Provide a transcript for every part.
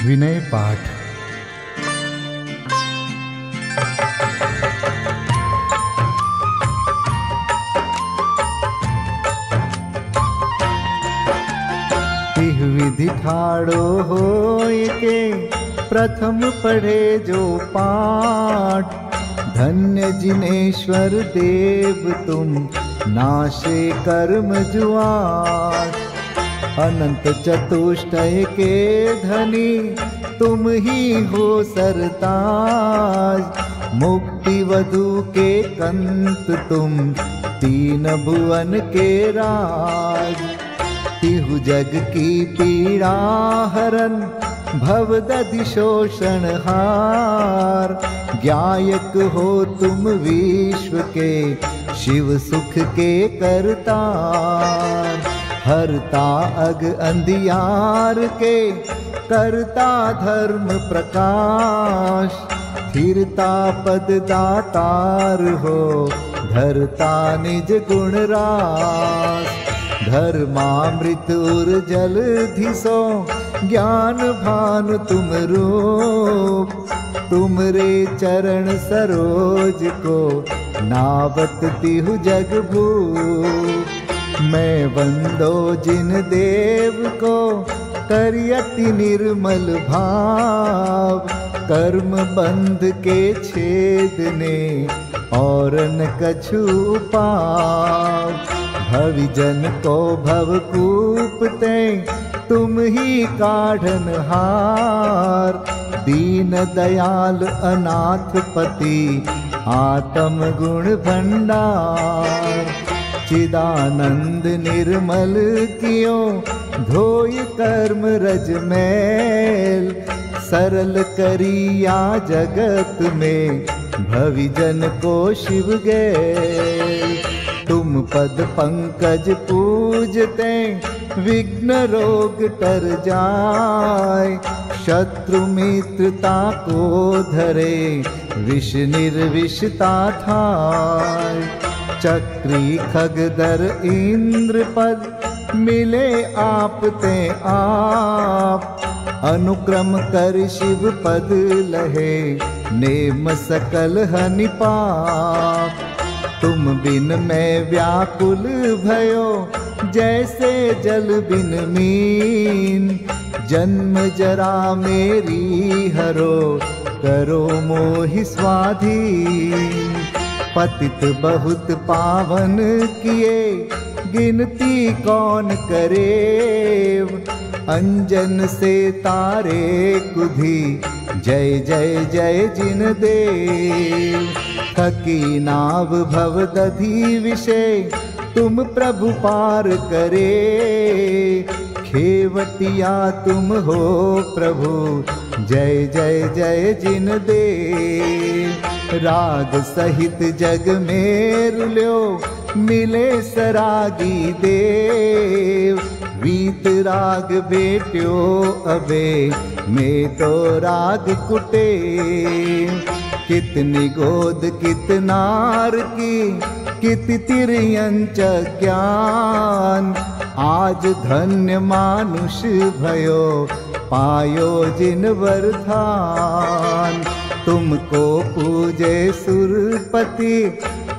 विनय पाठ। तिह विधि ठाड़ो होय के प्रथम पढ़े जो पाठ। धन्य जिनेश्वर देव तुम नाशे कर्म जुआट। अनंत चतुष्टय के धनी तुम ही हो सरताज। मुक्ति वधु के कंत तुम तीन भुवन के राज। तिहु जग की पीड़ा हरन भवदधि शोषण हार। ज्ञायक हो तुम विश्व के शिव सुख के करतार। हरता अग अंधियार के करता धर्म प्रकाश। स्थिरता पद दातार हो धरता निज गुण रास। धर्मामृत उर जल धिसो ज्ञान भान तुम रूप। तुमरे चरण सरोज को नावत तिहु जग भूप। मैं वंदो जिन देव को करियति निर्मल भाव। कर्म बंध के छेदने और न कछु पाव। भविजन को भवकूपते तुम ही काढ़न हार। दीन दयाल अनाथ पति आत्म गुण भंडार। चिदानंद निर्मल कियो धोय कर्म रज मैल। सरल करिया जगत में भविजन को शिव गैल। तुम पद पंकज पूजते विघ्न रोग तर जाय। शत्रु मित्रता को धरे विष निर्विषता थाय। चक्री खगधर इंद्र पद मिले आपते आप। अनुक्रम कर शिव पद लहे नेम सकल हनि पाप। तुम बिन मैं व्याकुल भयो जैसे जल बिन मीन। जन्म जरा मेरी हरो करो मोहि स्वाधीन। पतित बहुत पावन किए गिनती कौन करे। अंजन से तारे कुधी जय जय जय जिन देव। थकी नाव भवदधि विषय तुम प्रभु पार करे। खेवटिया तुम हो प्रभु जय जय जय जिन देव। राग सहित जग में रुल्यो मिले सरागी देव। वीत राग बेट्यो अबे में तो राग कुटे। कितनी गोद कितनार की कित तिर्यंच ज्ञान। आज धन्य मानुष भयो पायो जिन वरदान। तुमको पूजे सुरपति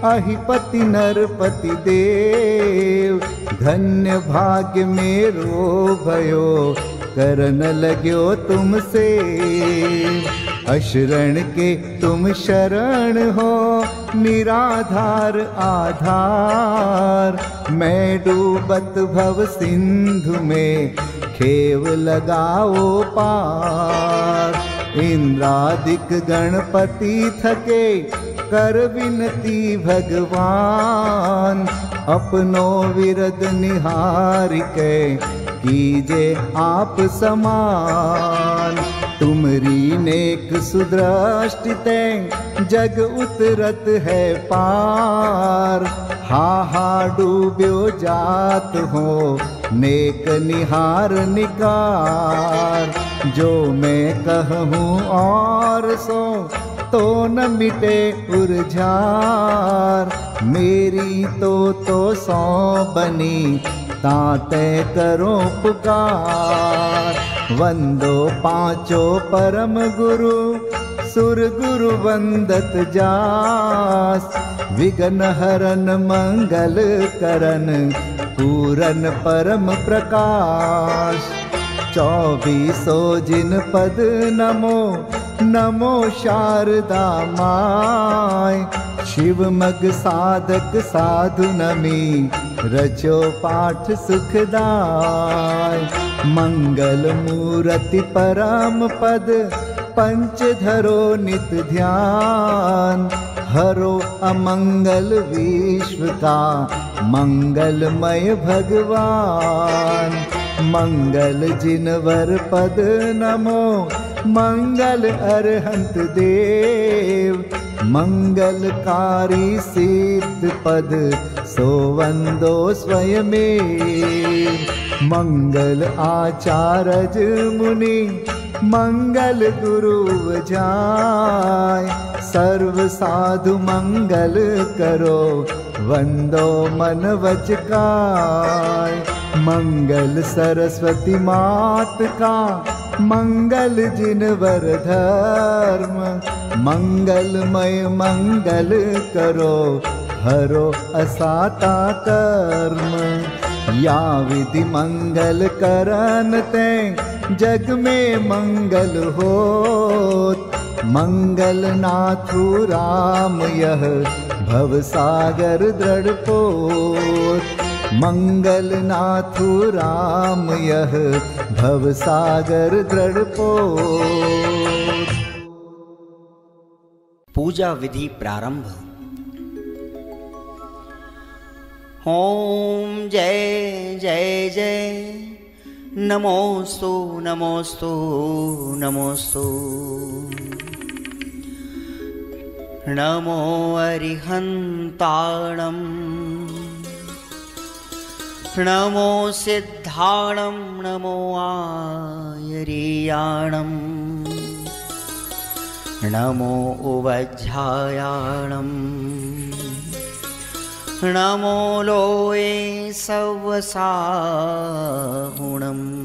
अहिपति नरपति देव। धन्य भाग्य मेरो भयो करन लग्यो तुमसे। अशरण के तुम शरण हो निराधार आधार। मैं डूबत भव सिंधु में खेव लगाओ पार। इंद्रादिक गणपति थके कर विनती भगवान। अपनो विरद निहारिके कीजे आप समान। तुमरी नेक सुदृष्टिते जग उतरत है पार। हा हा डूब्यो जात हो नेक निहार निकार। जो मैं कहूँ और सो तो न मिटे उर्जार। मेरी तो सौ बनी ताते करो पुकार। वंदो पांचों परम गुरु, सुर गुरु वंदत जास। विघ्न हरन मंगल करन, पूरन परम प्रकाश। 24 जिन पद नमो, नमो शारदा माय। शिव मग साधक साधु नमी, रचो पाठ सुखदाय। मंगल मूर्ति परम पद, पंच धरो नित ध्यान। हरो अमंगल विश्व का, मंगलमय भगवान। मंगल जिनवर पद नमो, मंगल अरहंत देव। मंगलकारी सिद्ध पद, सो वंदो स्वयमेव। मंगल आचारज मुनि, मंगल गुरु जाय। सर्व साधु मंगल करो, वंदो मन वच काय। मंगल सरस्वती मात का, मंगल जिनवर धर्म। मंगलमय मंगल करो, हरो असाता कर्म। या विधि मंगल करन ते, जग में मंगल होत। मंगल नाथु राम यह, भव सागर दृढ़ पोत। मंगल नाथु राम यह, भव सागर दृढ़ पोत। पूजा विधि प्रारंभ। ओम जय जय जय, नमोस्तु नमोस्तु नमोस्तु। नमो अरिहन्ताणं, नमो सिद्धाणं, नमो आयर्याणं। नमो उवज्झायाणं, नमो लोये सवसाहुणम्।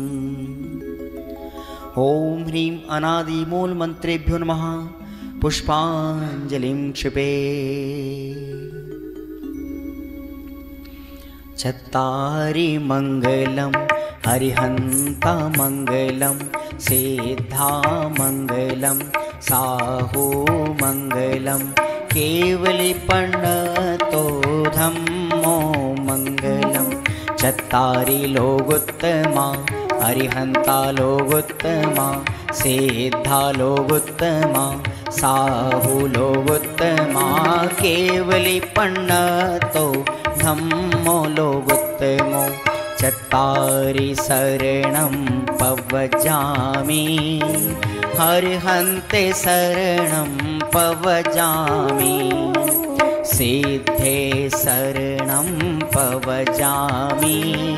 ओम ह्रीं अनादि मूल मंत्रेभ्यो नमः। पुष्पांजलिं क्षिपे। चत्तारि मंगलम, अरिहंता मंगलम, सिद्धा मंगलम, साहू मंगलम, केवलीपन्नतो धम्मो मंगलम। चत्तारि लोगोत्तमा, अरिहंता लोगोत्तमा, सिद्धा लोगोत्तमा, साहू लोगोत्तमा, केवलीपन्नतो धम्मो लोगोत्तमो। चत्तारि शरणं पवजामि, अरिहन्ते शरणं पवजामि। सिद्धे शरणं पवजामि,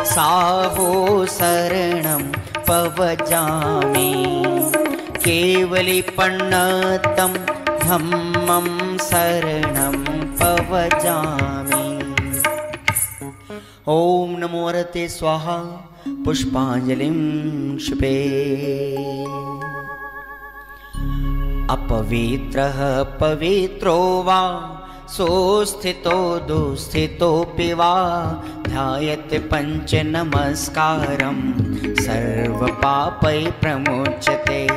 साहो शरणं पवजामि। केवलीपन्नतं धम्मं शरणं पवजामि। ओम नमो हरते स्वाहा। पुष्पांजलिं क्षिपे। अपवित्रः पवित्रो वा, सोस्थितो दुस्थितोऽपि वा। ध्यायते पंच नमस्कारं, सर्वपापै प्रमुच्यते।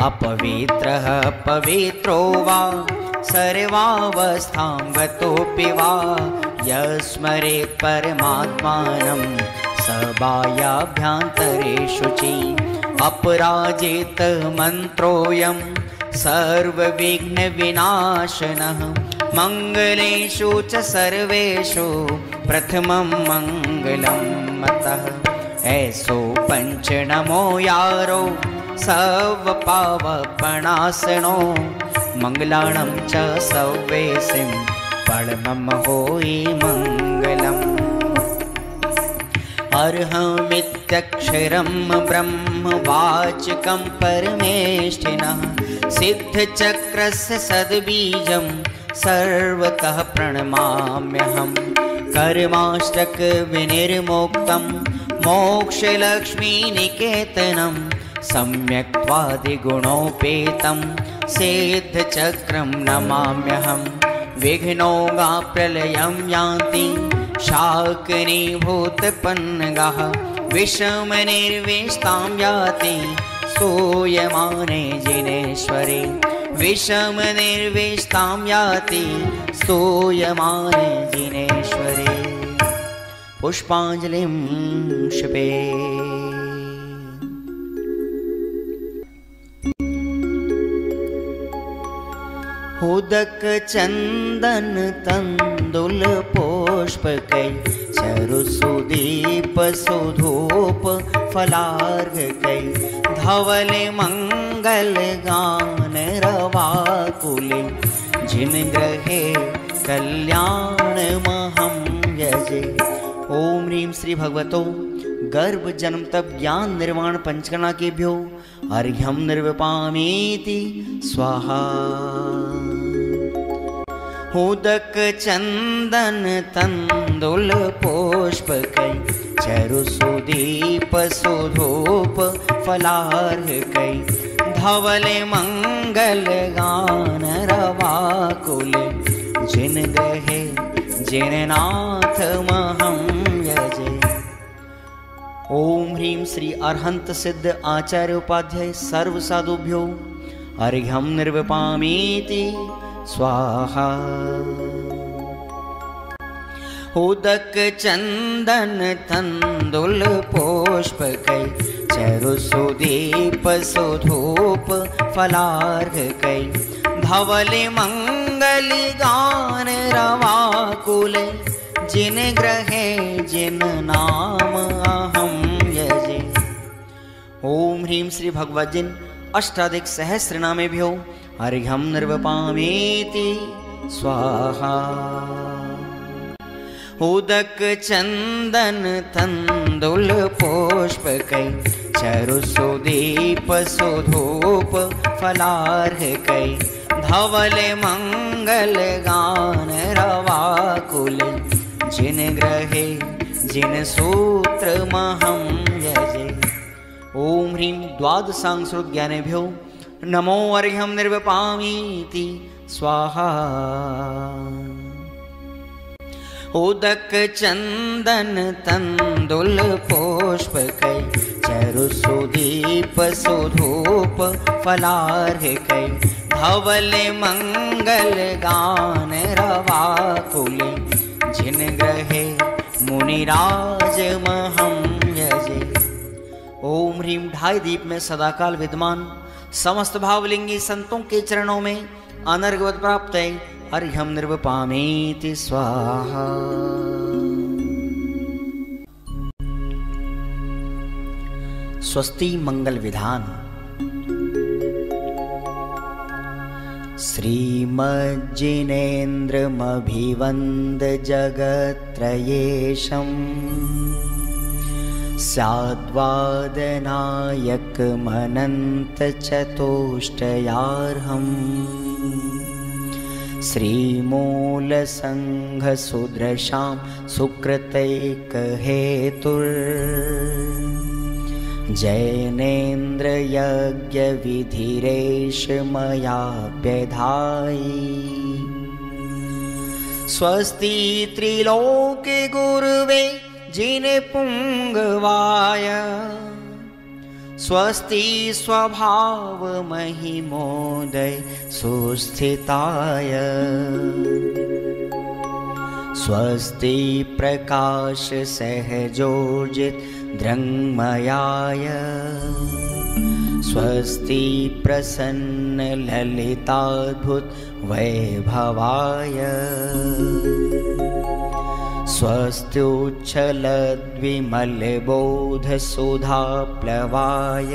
अपवित्रः पवित्रो वा, सर्वावस्थां गतोऽपि वा। यस्मरेत् परमात्मानं, स बाह्याभ्यन्तरे शुचि। अपराजित मन्त्रोऽयं, सर्वविघ्नविनाशनः। मंगलेषु च सर्वेषु, प्रथमं मंगलं मतः। ऐसो पंच नमो यारो, सर्वपावपणासनो। मंगलाणं च सव्वेसिं, परमं होई मंगलम्। अर्हमित्यक्षरं ब्रह्म वाचकं परमेष्ठिनः। सिद्धचक्रस्य सद्बीजं, सर्वतः प्रणमाम्यहम्। कर्माष्टक विनिर्मुक्तं मोक्षलक्ष्मीनिकेतनं सम्यक्त्वादिगुणोपेतं सिद्धचक्रं नमाम्यहं। विघ्नौघाप्रलयं यान्ति शाकिनीभूतपन्नगाः विषमनिर्विष्टां याति स्तूयमाने जिनेश्वरे। विषमनिर्विष्टां याति स्तूयमाने जिनेश्वरे। पुष्पाञ्जलिं क्षिपे। उदक चंदन तंदुल पुष्पकै चरुसुदीप सुधूप फलार्घकै धवले मंगल गान रवाकुले जिन ग्रहे कल्याण महं यजे। ओम ह्रीं श्री भगवतो गर्भ जन्म तप ज्ञान निर्वाण पंचकर्णा केभ्यो अर्घ्यं निर्वपामीति स्वाहा। उदक चंदन तंदुल पुष्पकै चरुसुदीप सुधूप फलार्घकै धवले मंगल गान रवाकुले जिन ग्रहे जिननाथ महं यजे। ओम ह्रीं श्री अरहंत सिद्ध आचार्य उपाध्याय सर्व साधुभ्यो अर्घ्यं निर्वपामीति स्वाहा। उदक चंदन तंदुल पुष्पकै चरुसुदीप सुधूप फलार्घकै धवले मंगल गान रवाकुले जिन ग्रहे जिन नाम अहं यजे। ओम ह्रीं श्री भगवद्जिन अष्टाधिक सहस्रनामेभ्यो अर्घ्यं निर्वपामीति स्वाहा। उदक चंदन तंदुल पुष्पकै चरुसुदीप सुधूप फलार्घकै धवले मंगल गान रवाकुले जिन ग्रहे जिन सूत्र महं यजे। ओम ह्रीं द्वादशांशोद्ज्ञानेभ्यो नमो अर्घ्यं निर्वपामीति स्वाहा। उदक चंदन तंदुल पुष्पकै चरुसुदीप सुधूप फलार्घकै धवले मंगल गान रवाकुले जिन ग्रहे मुनिराज महं यजे। ओम ह्रीं ढाई दीप में सदाकाल विद्यमान समस्त भावलिंगी संतों के चरणों में अनर्घवत प्राप्त है अर्घ्यं निर्वपामीति स्वाहा। स्वस्ति मंगल विधान। श्रीमज्जिनेन्द्रमभिवन्द जगत्त्रयेशम् स्याद्वादनायकमनन्तचतुष्टयार्हम् श्रीमूलसङ्घसुदृशां सुकृतैकहेतुर् जैनेन्द्रयज्ञविधिरेष मयाप्यधायि। स्वस्ति त्रिलोके गुरुवे जिनपुङ्गवाय स्वस्ति स्वभाव महिमोदय सुस्थिताय। स्वस्ति प्रकाश सहजोजित दृङ्मयाय स्वस्ति प्रसन्न ललिताद्भुत वैभवाय। स्वस्त्युच्छलद्विमलबोधसुधाप्लवाय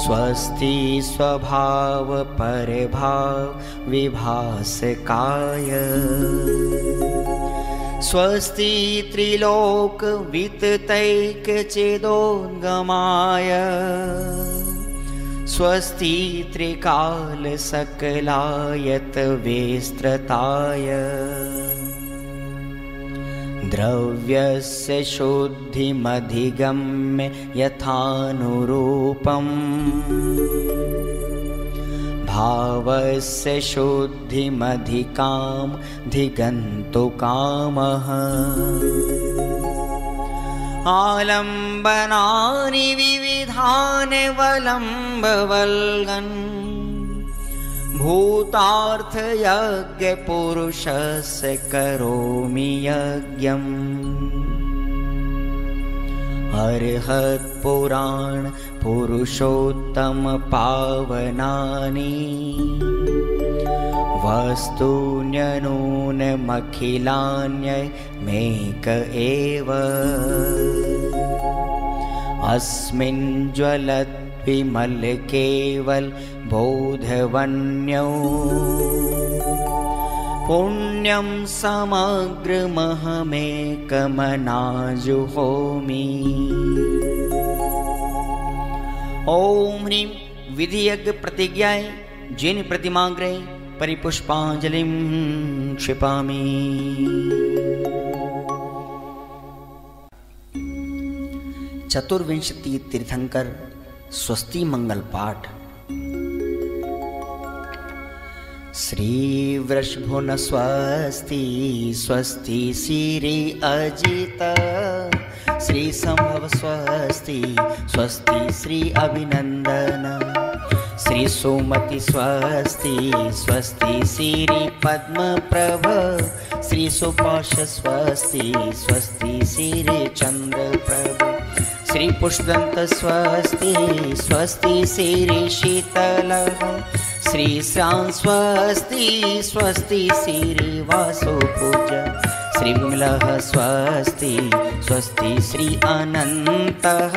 स्वस्ति स्वभाव परभाव विभासकाय। स्वस्ति त्रिलोक विततैकचेदोद्गमाय स्वस्ति त्रिकाल सकलायत विस्तृताय। द्रव्यस्य शुद्धिमधिगम्य यथानुरूपम् भावस्य शुद्धिमधिकाम् धिगन्तु कामः आलम्बनानि विविधानि वलम्बवल्गन् भूतार्थयज्ञपुरुषस्य करोमि यज्ञम् अर्हत्पुराण पुरुषोत्तम पावनानि वस्तून्यनूनमखिलान्यमेक एव अस्मिन् ज्वलद्विमल केवल बोधवन्यौ पुण्यं समग्रमहमेकमनाजुहोमि। ओम ह्रीं विधियज्ञ प्रतिज्ञाय जिन प्रतिमाग्रे परिपुष्पांजलिं क्षिपामि। चतुर्विंशति तीर्थंकर स्वस्ति मंगल पाठ। श्री वृषभुन स्वस्ति स्वस्ति श्री अजित श्री संभव स्वस्ति स्वस्ति श्री अभिनंदन श्री सुमति स्वस्ति स्वस्ति श्री पद्म प्रभ श्री सुपाश स्वस्ति स्वस्ति श्री चंद्र प्रभ श्री पुष्पदंत स्वस्ति स्वस्ति श्री शीतल श्री श्याम स्वस्ति स्वस्ति श्री वासुपूज श्री विमलः स्वस्ति स्वस्ति श्री अनन्तः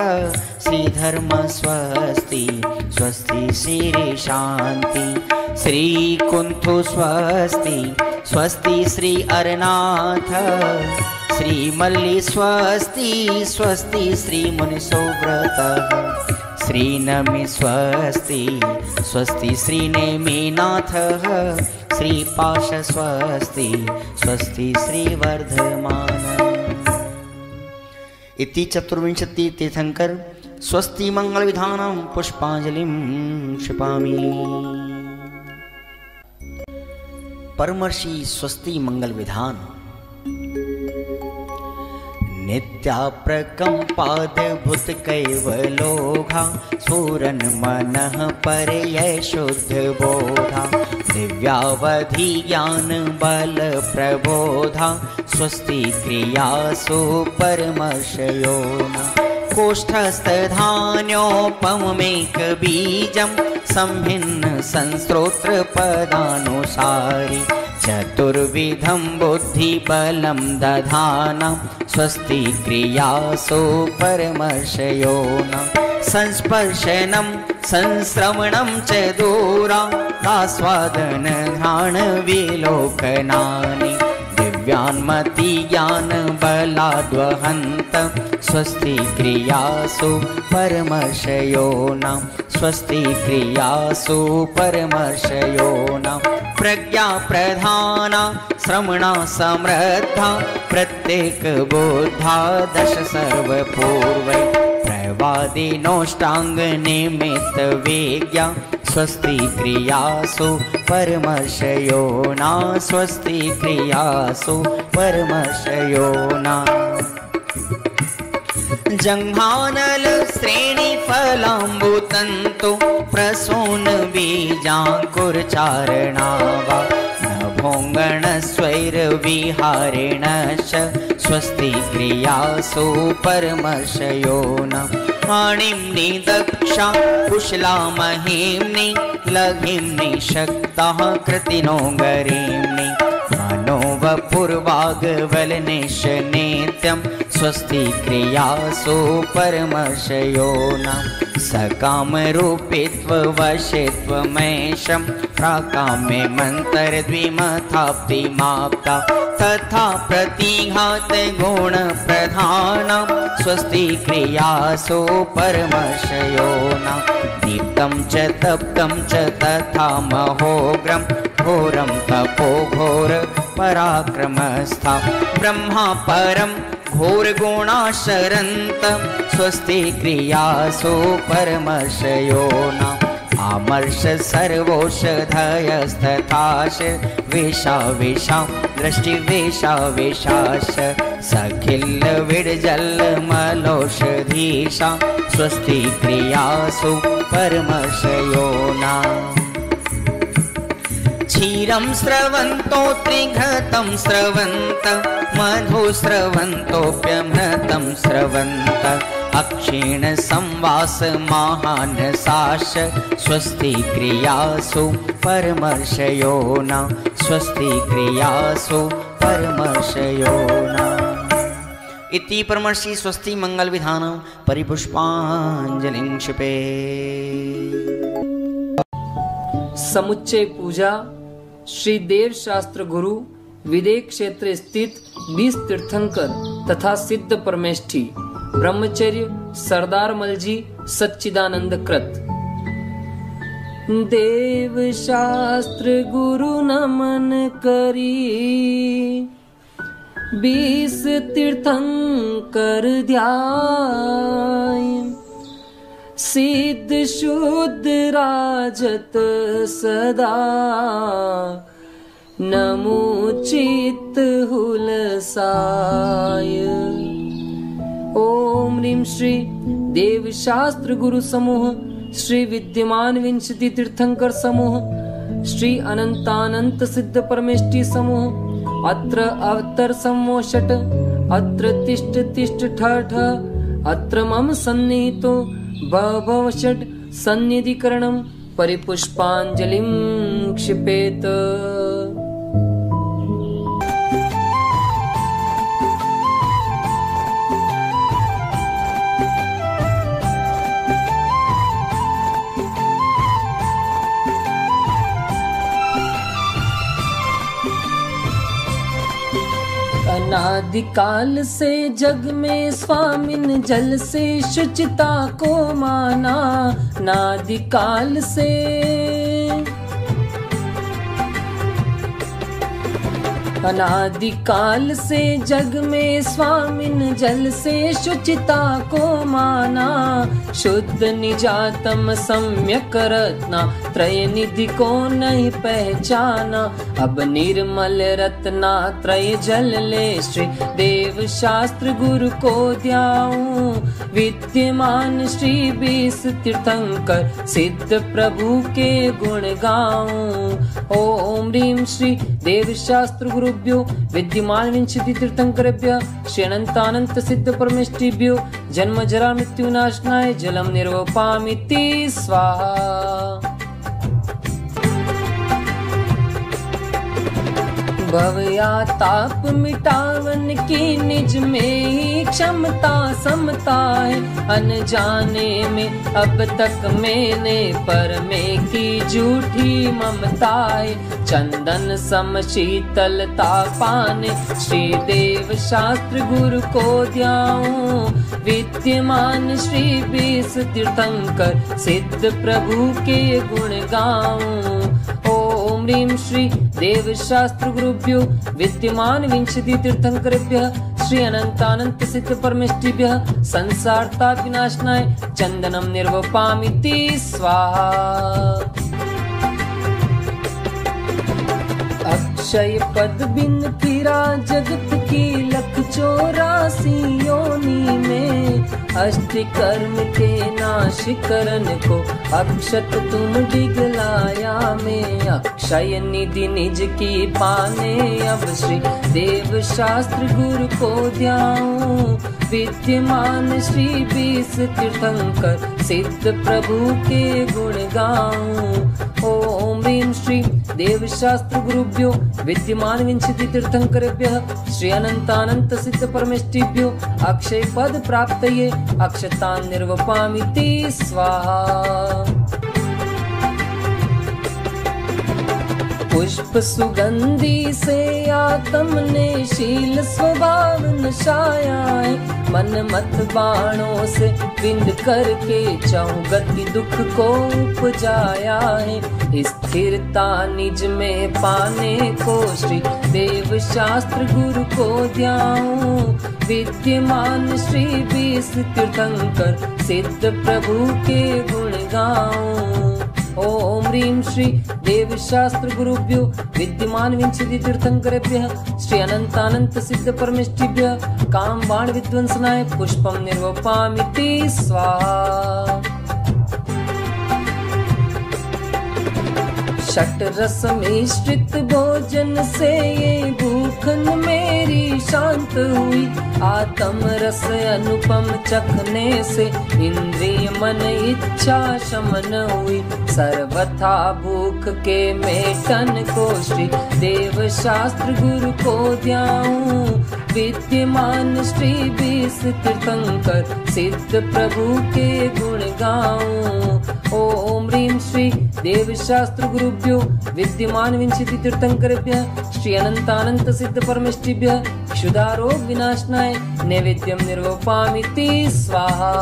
श्री धर्म स्वस्ति स्वस्ति श्री शांति श्री कुंथु स्वस्ति स्वस्ति श्री अरनाथ श्री मल्ली स्वस्ति स्वस्ति श्री मुनिसोव्रतः श्री नमि स्वस्ति स्वस्ति श्री नेमिनाथः श्री पाश स्वस्ति स्वस्ति श्री वर्धमान। इति चतुर्विंशति तीर्थंकर स्वस्ति मंगल विधानं पुष्पांजलिं क्षिपामि। परमर्षि स्वस्ति मंगल विधान। नित्याप्रकम्पाद्भुत कैवलोघा स्फुरन् मनः परयै शुद्ध बोधा दिव्यावधि ज्ञान बल प्रबोधा स्वस्ति क्रियासु परमर्षयोना कोष्ठस्थधान्योपमेक बीजं संभिन्न संस्त्रोत्र पदानुसारि चतुर्विधं बुद्धिबलं दधाना स्वस्ति क्रियासु परमर्षयोना संस्पर्शनं संश्रवणं च दूरादास्वादन घ्राण विलोकनानि दिव्यान्मति ज्ञान बलाद्वहन्त स्वस्ति क्रियासु परमर्षयोना स्वस्ति क्रियासु परमर्षयोना प्रज्ञा प्रधाना श्रवणा समृद्धा प्रत्येक बुद्धा दश सर्वपूर्वै प्रवादिनोष्टांग निमित्त वेज्ञा स्वस्ति क्रियासु परमर्षयोना स्वस्ति क्रियासु परमर्षयोना जंघानल श्रेणी फलाम्बुतंतु प्रसून बीजांकुर चारणावा नभोंगण स्वैर विहारेणश्च स्वस्ति क्रियासु परमर्षयोना हाणिम्नि दक्षा कुशला महिम्नि लघिम्नि शक्तः कृतिनो गरिम्नि मनोवपुर्वाग्वलनिश नित्यं स्वस्ति क्रियासु परमर्षयोना सकामरूपित्ववशित्वमेशं प्राकाम्ये मन्तरद्विमथाप्तिमाप्ता तथा प्रतिघात गुणप्रधाना स्वस्ति क्रियासु परमर्षयोना दीप्तं च तप्तं च तथा महोग्रं घोरं तपो घोर पराक्रमस्था ब्रह्मा परम घोर गुणाशरन्त स्वस्ति क्रियासु परमर्षयो न आमर्ष सर्वोषधयस्तथाश वेशा वेशा दृष्टि वेशा वेशाश सखिल विडजल मलोषधीशा स्वस्ति क्रियासु परमर्षयो न क्षीरं स्रवन्तो त्रिघतं स्रवन्त मधु स्रवन्तोऽप्यमृतं स्रवन्त अक्षीण संवास महानसाश स्वस्ति क्रियासु परमर्षयो न स्वस्ति क्रियासु परमर्षयो न इति परमर्षि स्वस्ति मंगल विधानं परिपुष्पांजलिं क्षिपे। समुच्चय पूजा श्री देव शास्त्र गुरु विदेह क्षेत्र स्थित 20 तीर्थंकर तथा सिद्ध परमेष्ठी ब्रह्मचर्य सरदार मलजी सच्चिदानंद कृत। देव शास्त्र गुरु नमन करी 20 तीर्थंकर ध्याय सिद्ध शुद्ध राजत सदा नमोचित हुलसाय। ओम ह्रीं श्री देव शास्त्र गुरु समूह श्री विद्यमान विंशति तीर्थंकर समूह श्री अनंतानंत सिद्ध परमेष्ठी समूह अत्र अवतर समोषट अत्र तिष्ठ तिष्ठ ठ ठ अत्र मम सन्निहितो भव षट् सन्निधिकरणं परिपुष्पांजलिं क्षिपेत। अनादिकाल से जग में स्वामिन जल से शुचिता को माना नादिकाल से अनादिकाल से जग में स्वामिन जल से शुचिता को माना शुद्ध निजातम सम्यक रत्ना त्रय निधि को नहीं पहचाना अब निर्मल रत्ना त्रय जल ले श्री देव शास्त्र गुरु को ध्याऊं विद्यमान श्री 20 तीर्थंकर सिद्ध प्रभु के गुण गाऊं। ओम ह्रीं श्री देव शास्त्र गुरुभ्यो विद्यमान विंशति तीर्थंकरेभ्य श्री अनंतानंत सिद्ध परमेष्ठिभ्यो जन्म जरा मृत्यु नाशनाय जलम निर्वपामिति स्वाहा। भव या ताप मिटावन की निज में ही क्षमता समता है अनजाने में अब तक मैंने पर में की झूठी ममता है चंदन सम शीतलता पाने श्री देव शास्त्र गुरु को ध्याऊं विद्यमान श्री 20 तीर्थंकर सिद्ध प्रभु के गुण गाऊं। ओम ह्रीं श्री देव शास्त्र गुरुभ्यो विद्यमान विंशति तीर्थंकरेभ्य श्री अनंतानंत सिद्ध परमेष्ठिभ्यः संसार ताप विनाशनाय चंदनम निर्वपामिति स्वाहा। अक्षय पद बिन फिरा जगत की 184 योनि में अष्ट कर्म के नाश करन को अक्षत तुम डिगलाया में अक्षय निधि निज की पाने अब श्री देव शास्त्र गुरु को ध्याऊं विद्यमान श्री 20 तीर्थंकर सिद्ध प्रभु के गुण गाऊं। ओम ह्रीं श्री देव शास्त्र गुरुभ्यो विद्यमान विंशति तीर्थंकरेभ्यः श्री अनंतानंत सिद्ध परमेष्ठिभ्यो अक्षय पद प्राप्तये अक्षतान् निर्वपामिति स्वाहा। पुष्प सुगंधी से आत्म ने शील स्वभाव नशाया है। मन मत बाणों से बिंद करके चाहूं गति दुख को उपजाया है। स्थिरता निज में पाने को श्री देव शास्त्र गुरु को ध्याऊं। विद्यमान श्री 20 तीर्थंकर सिद्ध प्रभु के गुण गाऊं। ओम ह्रीं श्री देव शास्त्र गुरुभ्यो विद्यमान विंशति तीर्थंकरेभ्यः श्री अनंतानंत सिद्ध परमेष्ठिभ्यः काम बाण विध्वंसनाय पुष्पम निर्वपामिति स्वाहा। षट रस मिश्रित भोजन से ये भूखन मेरी शांत हुई। आत्म रस अनुपम चखने से इंद्रिय मन इच्छा शमन हुई। सर्वथा भूख के मेटन को श्री देव शास्त्र गुरु को ध्याऊं। विद्यमान श्री 20 तीर्थंकर सिद्ध प्रभु के गुण गाऊं। ओम ह्रीं श्री देव शास्त्र गुरुभ्यो विद्यमान विंशति तीर्थंकरेभ्यः श्री अनंतानंत सिद्ध परमेष्ठिभ्यः क्षुधारोग विनाशनाय नैवेद्यम निर्वपामिति स्वाहा।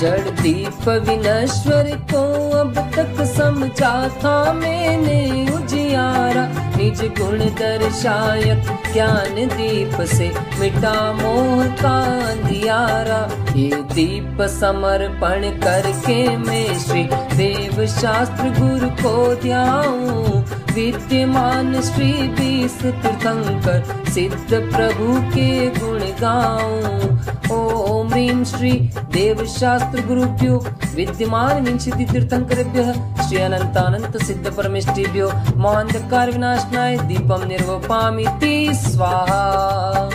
जड़ दीप विनश्वर को अब तक समझा था मैंने उजियारा। निज गुण दर्शायत ज्ञान दीप से मिटा मोह का अंधियारा। ये दीप समर्पण करके मैं श्री देव शास्त्र गुरु को ध्याऊं। विद्यमान श्री 20 तीर्थंकर सिद्ध प्रभु के गुण गाऊं। ओम ह्रीं श्री देव शास्त्र गुरुभ्यो विद्यमान विंशति तीर्थंकरेभ्यः श्री अनंतानंत सिद्ध परमेष्ठिभ्यो मोहांधकार विनाशनाय दीपम निर्वपामिति स्वाहा।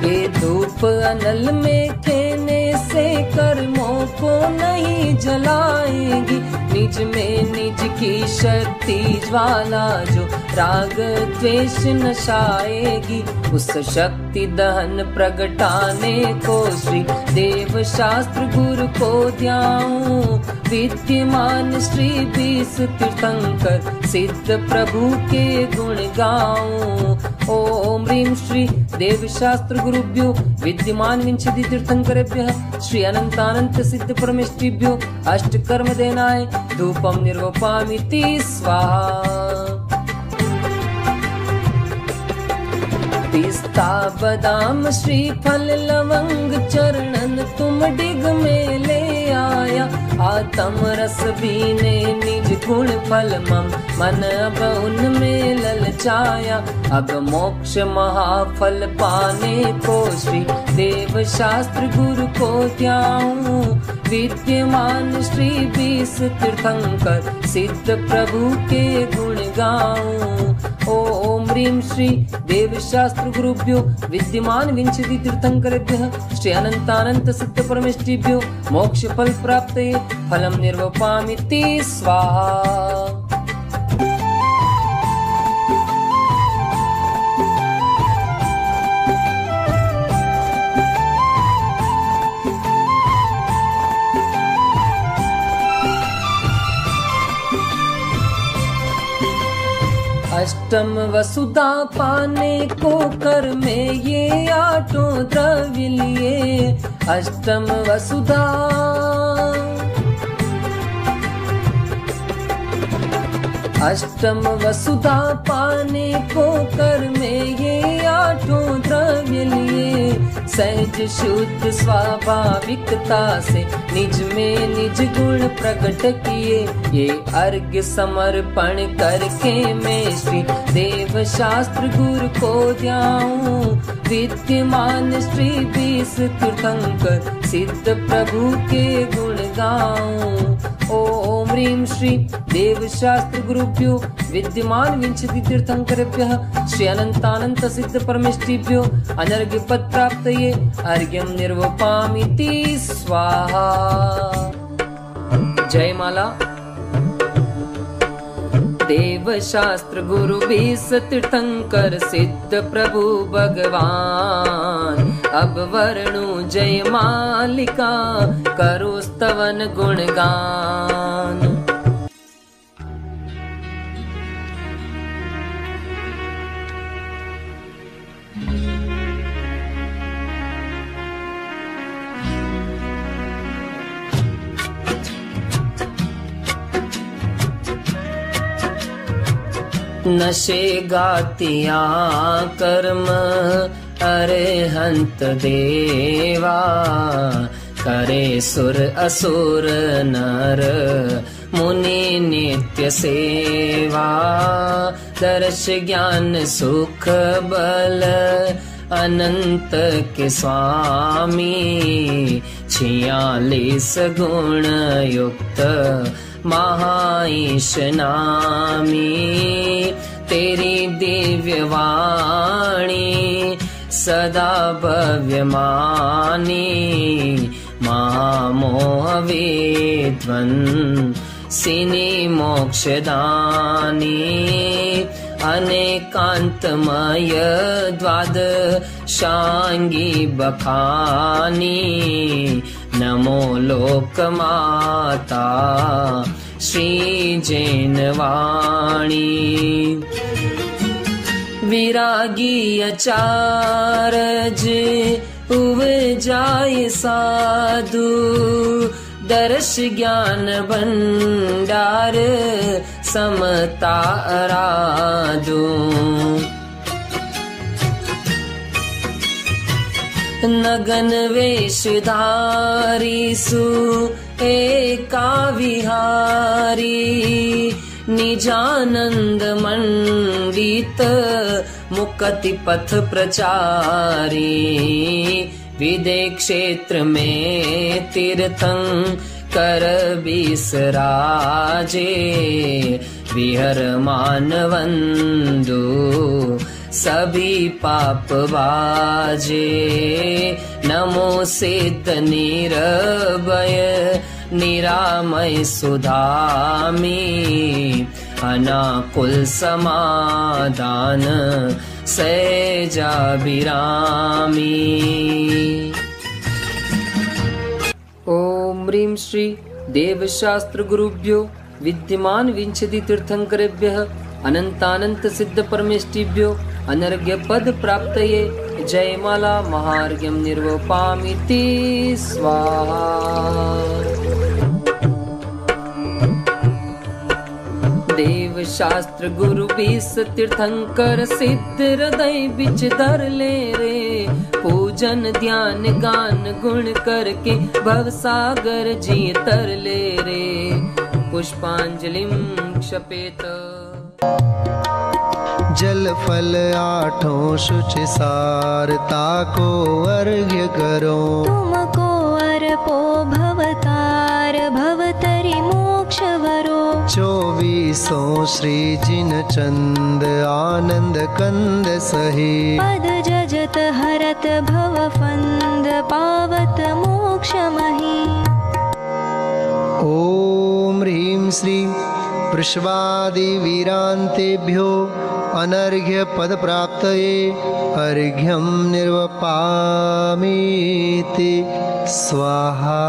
ये धूप अनल में खेने से कर्मों को नहीं जलाएगी। निज में निज की शक्ति ज्वाला जो राग द्वेष नशाएगी। उस शक्ति दहन प्रगटाने को श्री देव शास्त्र गुरु को ध्याऊं। विद्यमान श्री 20 तीर्थंकर सिद्ध प्रभु के गुण गाऊं। ओम ह्रीं श्री देव शास्त्र गुरुभ्यो विद्यमान विंशति तीर्थंकरेभ्यः श्री अनंतानंत सिद्ध परमेष्ठिभ्यो अष्ट कर्म देनाय धूपम निर्वपामिति स्वाहा। पिस्ता बादाम श्रीफल लवंग चरणन तुम डिग में ले आया। आत्म रस बीने निज गुण फल मम मन अब उनमें ललचाया। अब मोक्ष महाफल पाने को श्री देव शास्त्र गुरु को ध्याऊं। विद्यमान श्री 20 तीर्थंकर सिद्ध प्रभु के गुण गाऊं। ओम ह्रीं श्री देव शास्त्र गुरुभ्यो विद्यमान विंशति तीर्थंकरेभ्यः श्री अनंतानंत सिद्ध परमेष्ठिभ्यो मोक्ष फल प्राप्ते फलम निर्वपामिति स्वाहा। अष्टम वसुधा पाने को कर में ये आठों द्रव्य लिए। अष्टम वसुधा अष्टम वसुधा पाने को कर में ये आठों द्रव्य लिए। सहज शुद्ध स्वाभाविकता से निज में निज गुण प्रकट किए। ये अर्घ्य समर्पण करके मैं श्री देव शास्त्र गुरु को ध्याऊं। विद्यमान श्री 20 तीर्थंकर सिद्ध प्रभु के गुण गाऊं। ओम ह्रीं श्री देव शास्त्र गुरुभ्यो विद्यमान विंशति तीर्थंकरेभ्यः श्री अनंतानंत सिद्ध परमेष्ठिभ्यो अनर्घ्य पद प्राप्तये अर्घ्यम निर्वपामिति स्वाहा। जय माला। देव शास्त्र गुरु 20 तीर्थंकर सिद्ध प्रभु भगवान। अब वर्णु जय मालिका करो स्तवन गुणगान। नशे गातिया कर्म अरहंत देवा, करे सुर असुर नर मुनि नित्य सेवा। दर्श ज्ञान सुख बल अनंत के स्वामी, 46 गुण युक्त महाईश नामी। तेरी दिव्य वाणी सदा भव्य मानी, महामोह विध्वन सिनी मोक्षदानी। अनेकांतमय द्वादशांगी बखानी, नमो लोक माता श्री जैनवाणी। विरागी अचारज उपजाय साधु, दर्श ज्ञान भंडार समता अराधु। नगन वेशधारी सु एका विहारी, निजानंद मंडित मुक्ति पथ प्रचारी। विदे क्षेत्र में तीर्थंकर बिसराजे, विहर मानवंदु सभी पाप बाजे। नमो सिद्ध निरभय निरामय सुधामी, अनाकुल समाधान सहजाभिरामी। ओम ह्रीं श्री देवशास्त्र गुरुभ्यो विद्यमान विंशति तीर्थंकरेभ्यः अनंतानंत सिद्ध परमेष्टिभ्यो अनर्घ्य पद प्राप्तये जयमाला महार्घ्यं निर्वपामिति स्वाहा। देव शास्त्र गुरु 20 तीर्थंकर सिद्ध हृदय बिच धर ले रे। पूजन ध्यान गान गुण करके भव सागर जी तर ले रे। पुष्पांजलिं क्षपेत। जल फल आठों शुचि सारता को अर्घ्य करो। तुमको अर्पो भवतार भवतरि मोक्ष वरो। 24 श्री जिन चंद आनंद कंद सही। पद जजत हरत भव फंद पावत मोक्ष मही। ओम ह्रीं श्री वृषभादि वीरांतेभ्यो अनर्घ्य पद प्राप्तये अर्घ्यं निर्वपामीति स्वाहा।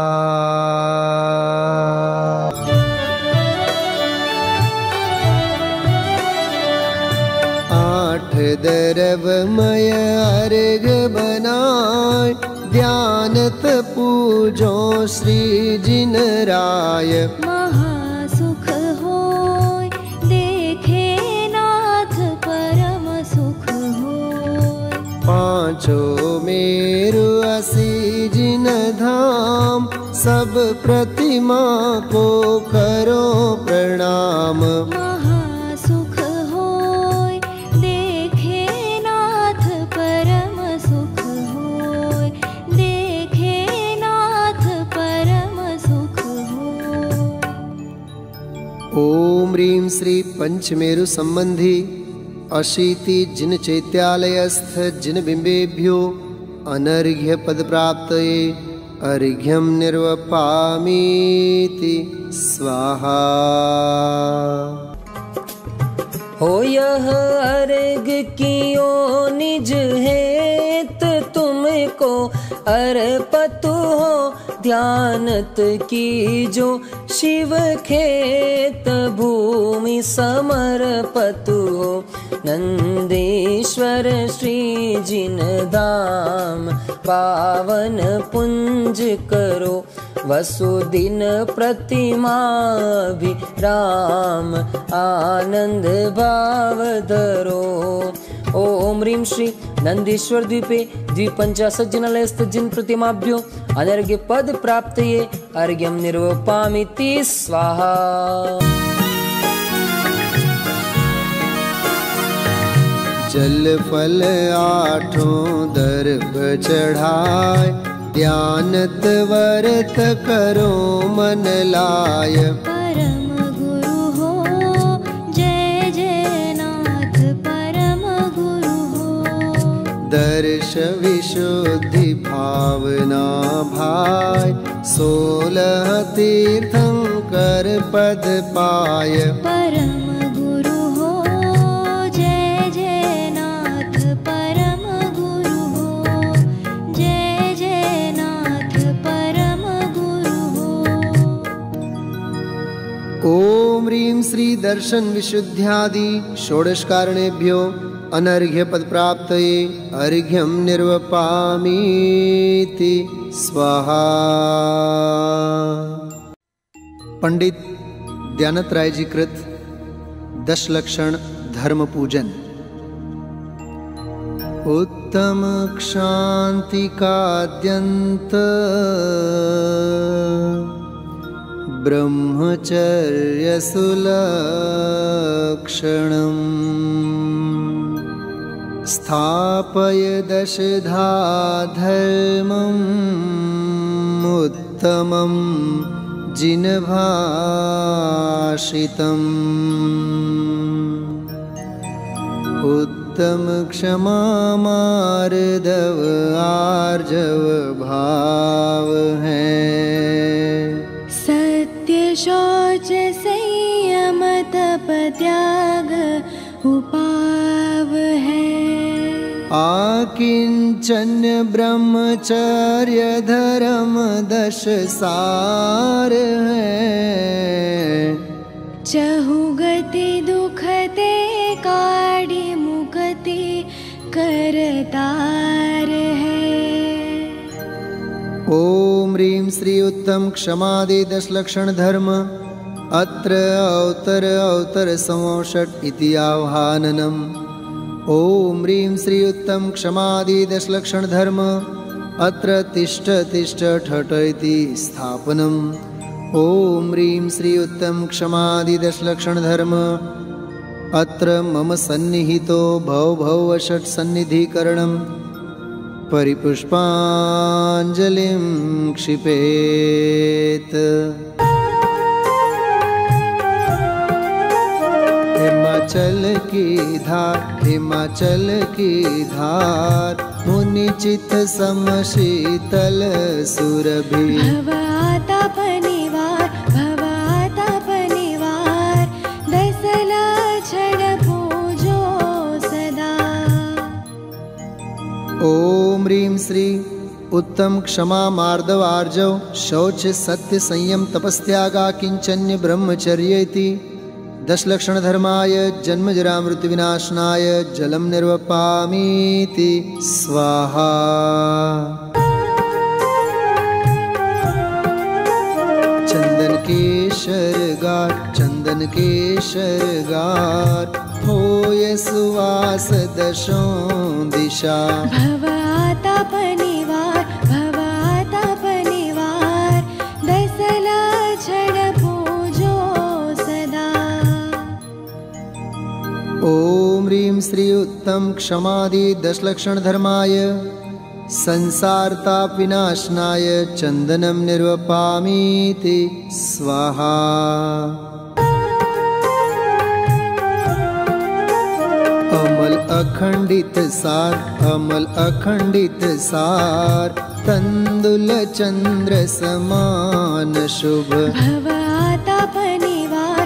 आठ दरवमय अर्घ बनाय, ध्यानत पूजो श्री जिन राय। महासुख होय देखे नाथ परम सुख होय। पांचों मेरु असी जिन धाम, सब प्रतिमा को करो प्रणाम। महासुख होय देखे नाथ परम सुख होय। देखे नाथ परम सुख होय। ओम ह्रीं श्री पंचमेरु संबंधी अशीति जिन चैत्यालयस्थ जिन बिंबेभ्यो अनर्घ्य पद प्राप्तये अर्घ्यं निर्वपामीति स्वाहा। हो यह अर्घ कियो निज हेत तुमको अर्पतु हो ध्यानत कीजो शिव खेत भूमि समर्पतु हो नंदीश्वर श्री जिन धाम पावन पुंज करो वसुदिन प्रतिमा भी राम आनंद भाव धरो। ओम ह्रीं श्री नंदीश्वर द्वीपे द्विपंचाशत् जिनालयस्थ जिन प्रतिमाभ्यो अनर्घ्य पद प्राप्तये अर्घ्यं निर्वपामीति स्वाहा। जल फल आठों दर्भ चढ़ाए ध्यानत व्रत करो मन लाय। परम गुरु हो जय जय नाथ परम गुरु हो। दर्श विशुद्धि भावना भाय 16 तीर्थंकर पद पाय। परम गुरु हो जय जय नाथ परम गुरु हो। जय जय नाथ परम गुरु हो। ओम ह्रीं श्री दर्शन विशुद्ध्यादि षोडश कारणेभ्यो अनर्घ्य पद प्राप्तये अर्घ्यं निर्वपामीति स्वाहा। पंडित दयानंद राय जी कृत 10 लक्षण धर्म पूजन। उत्तम क्षांति काद्यंत ब्रह्मचर्य सुलक्षणम् स्थापय दशधा धर्मम् उत्तमं जिनभाषितम्। उत्तम क्षमा मार्दव आर्जव भाव है। सत्य शौच संयम तप त्याग उपाव है। आकिंचन्य ब्रह्मचर्य धर्म 10 सार है। चहुगति दुखते काढ़ी मुक्ति करतार है। ओम ह्रीं श्री उत्तम क्षमादि 10 लक्षण धर्म अत्र अवतर संवषट् इति आह्वाननम्। ओम ह्रीं श्री उत्तम क्षमादि 10 लक्षण धर्म अत्र तिष्ठ तिष्ठ ठठ इति स्थापनम्। ओम ह्रीं श्री उत्तम क्षमादि 10 लक्षण धर्म अत्र मम सन्निहितो भव भव षट् सन्निधिकरणम् परिपुष्पांजलिं क्षिपेत। हिमाचल की धार मुनि चित्त समशीतल सुरभि। भवाताप निवार 10 लक्षण पूजो सदा। ओम ह्रीं श्री उत्तम क्षमा मार्दव आर्जव शौच सत्य संयम तपस्त्यागा किंचन्य ब्रह्मचर्य इति 10 लक्षण धर्माय जन्म जरा मृत्यु विनाशनाय जलम निर्वपामीति स्वाहा। चंदन के शरगार होय सुवास 10 दिशा। भवाताप निवार 10 लक्षण पूजो सदा। ओम ह्रीं श्री उत्तम क्षमादि 10 लक्षण धर्माय संसार ताप विनाशनाय चंदनम निर्वपामीति स्वाहा। अमल अखंडित सार तंदुल चंद्र समान शुभ। भवाताप निवार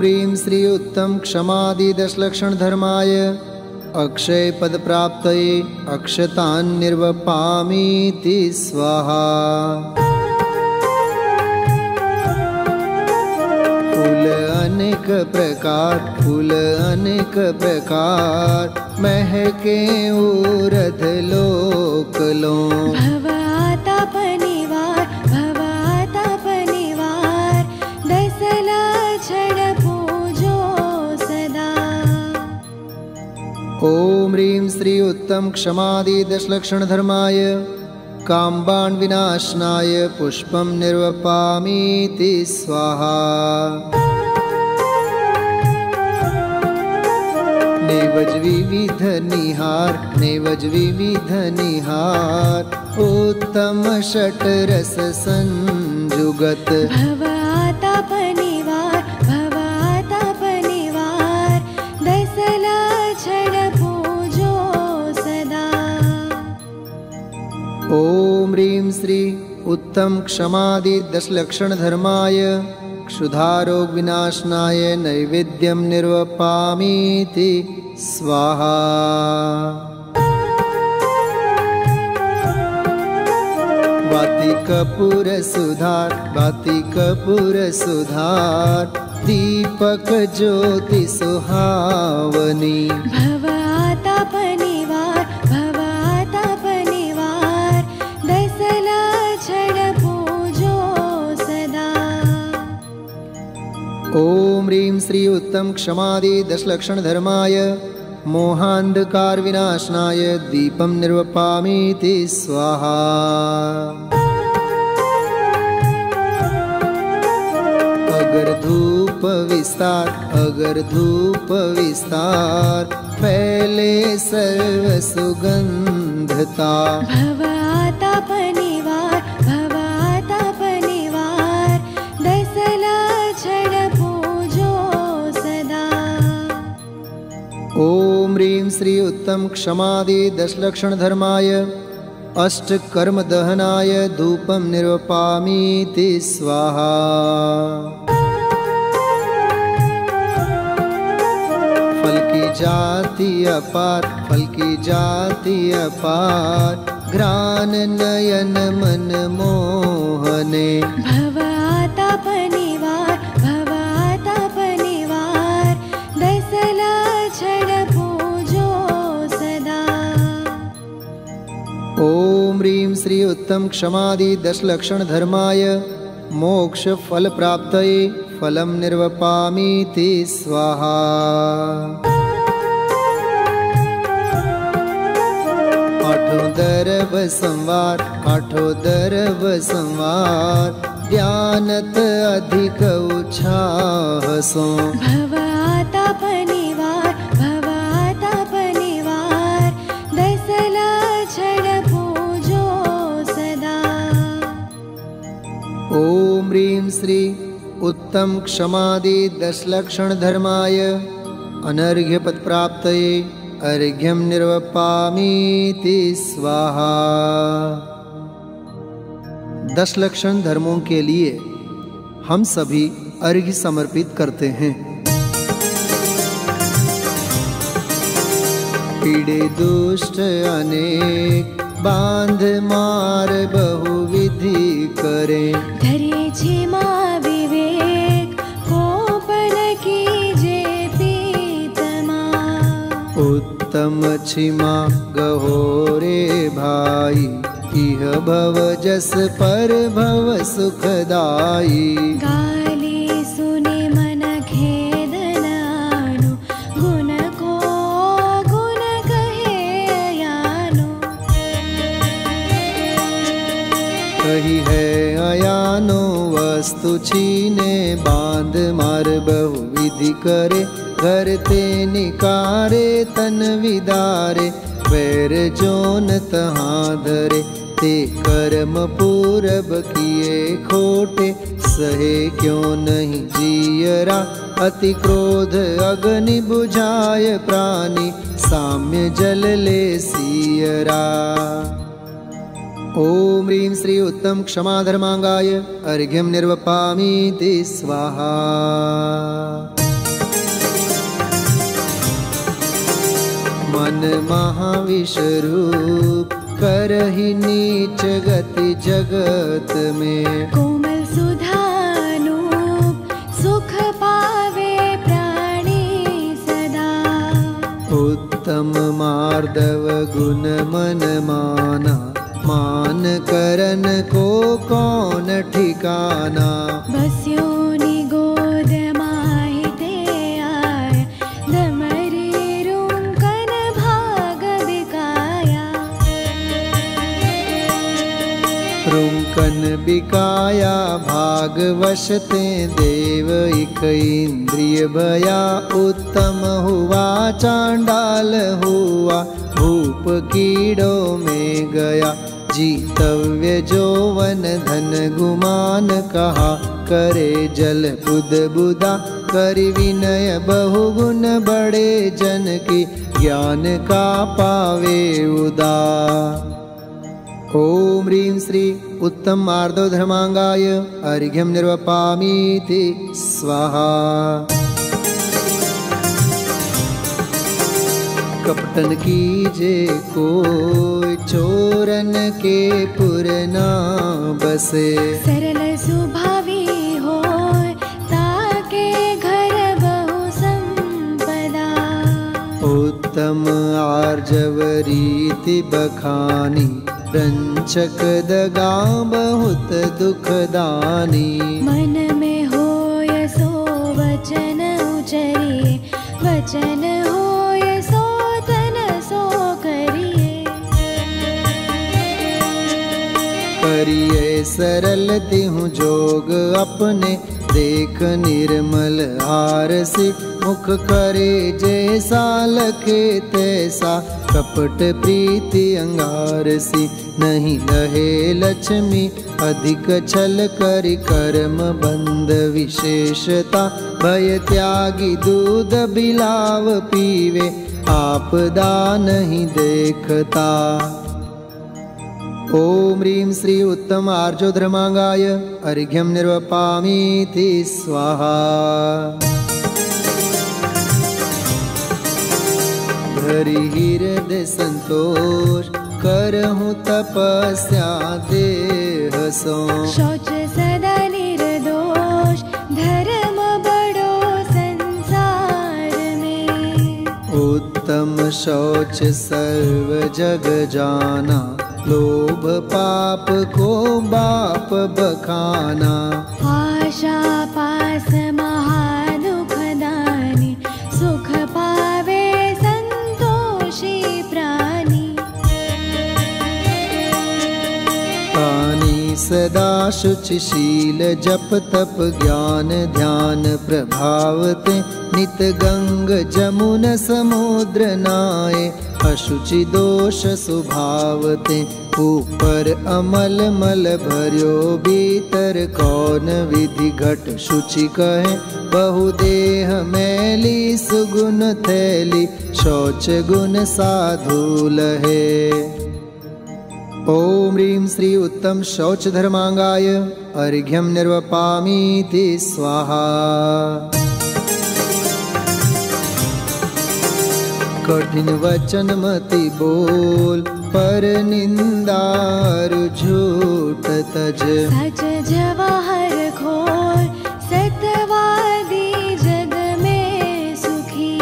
ह्रीं श्री उत्तम क्षमादि दशलक्षण धर्माय अक्षय पद प्राप्तये अक्षतान् निर्वपामीति स्वाहा। फूल अनेक प्रकार महके उरध लोकलो। भवाताप निवार दसला छड़ पूजो सदा। ओम ह्रीं श्री उत्तम क्षमादि दशलक्षण धर्माय कामबाण विनाशनाय पुष्पम निर्वपामीति स्वाहा। नेवज विविध निहार उत्तम षटरस संजुगत। भवाताप निवार दसला छड़ पूजो सदा। ओम ह्रीं श्री उत्तम क्षमादि दशलक्षण धर्माय क्षुधारोग विनाशनाय नैवेद्यम निर्वपामीति स्वाहा। वातिकपुर सुधार दीपक ज्योति सुहावनी। भवाताप निवार दसला छड़ पूजो सदा। ओम ह्रीं श्री उत्तम क्षमादि दशलक्षण धर्माय मोहांधकार विनाशनाय दीपम निर्वपामीति स्वाहा। अगर धूप विस्तार फैले सर्व सुगंधता। भवाताप निवार दसला छड़ पूजो सदा। ओम ह्रीं श्री उत्तम क्षमादि दशलक्षण धर्माय अष्ट कर्म दहनाय धूपम निर्वपामीति स्वाहा। फल की जाति अपार घ्राण नयन मन मोहने। भवाताप निवार दसला छड़ पूजो सदा। ओम ह्रीं श्री उत्तम क्षमादि दशलक्षण धर्माय मोक्ष फल प्राप्तये फलम निर्वपामीति स्वाहा। आठों दरव संवार ध्यानत अधिक उछाह सो। भवाताप निवार दसला छड़ पूजो सदा। ओम ह्रीं श्री उत्तम क्षमादि दशलक्षण धर्माय अनर्घ्य पद प्राप्तये अर्घ्यम निर्वपामीति स्वाहा। दशलक्षण धर्मों के लिए हम सभी अर्घ्य समर्पित करते हैं। पीड़े दुष्ट अनेक बांध मार बहुविधि करे। धरे क्षमा विवेक कोपन कीजे पीतमा। उत्तम क्षमा गहोरे भाई इह भव जस पर भव सुखदाई। गाली सुने मन खेदनानु गुण को गुण कहे यानो। कही है अयानो वस्तु छीने बांध मार बहु विधि करे। घर ते निकारे तन विदारे वैर जोन तहाँ धरे। ते कर्म पूरब किए खोटे सहे क्यों नहीं जियरा। अति क्रोध अग्नि बुझाय प्राणी साम्य जल ले सियरा। ओम ह्रीं श्री उत्तम क्षमा धर्मांगाय अर्घ्यम निर्वपामीति स्वाहा। मन महाविषरूप करहि नीच गति जगत में। कोमल सुधानूप सुख पावे प्राणी सदा। उत्तम मार्दव गुण मन माना, मान करन को कौन ठिकाना। बस्यो निगोद माहिते आय, दमरी रुंकन भाग बिकाया। रुंकन बिकाया भाग वशते देव, इक इंद्रिय भया उत्तम हुआ चांडाल हुआ। भूप कीड़ो में गया जीतव्य जोवन, धन गुमान कहा करे जल बुद बुदा। करि विनय बहुगुण बड़े जन की, ज्ञान का पावे उदा। ओम ह्रीं श्री उत्तम मार्दव धर्मांगाय अर्घ्यं निर्वपामीति स्वाहा। कपटन कीजे कोई, चोरन के पुर ना बसे। सरल सुभावी होय, ताके घर बहु संपदा। उत्तम आर्जव रीति बखानी, रंचक दगा बहुत दुखदानी। मन में होय सो वचन उचरिए, वचन होय सो तन सो करिए। करिए सरल तिहु जोग अपने, देख निर्मल आरसी। मुख करे जैसा लखे तैसा, कपट प्रीति अंगारसी। नहीं लहे लक्ष्मी अधिक छल करि, कर्म बंध विशेषता। भय त्यागी दूध बिलाव पीवे, आपदा नहीं देखता। ओम ह्रीं श्री उत्तम आर्जो धर्मांगाय अर्घ्यं निर्वपामीति स्वाहा। धरि हृदय संतोष, करहूँ तपस्या देह सो। शौच सदा निर्दोष, धर्म बड़ो संसार में। उत्तम शौच सर्व जग जाना, लोभ पाप को बाप बखाना। आशा पास महादुख दानी, सुख पावे संतोषी प्राणी। पानी सदा शुचिशील, जप तप ज्ञान ध्यान प्रभावते। नित गंग जमुन समुद्र नाये, अशुचि दोष सुभावते। ऊपर अमल मल भर्यो भीतर, कौन विधि घट शुचि कहे। बहुदेह मैली सुगुण थैली, शौच गुण साधु लहे। ओम ह्रीं श्री उत्तम शौच धर्मांगाय अर्घ्यं निर्वपामीति स्वाहा। कठिन वचन मति बोल, पर निंदार झूठ तज। सच जवाहर खोल, सत्यवादी जग में सुखी।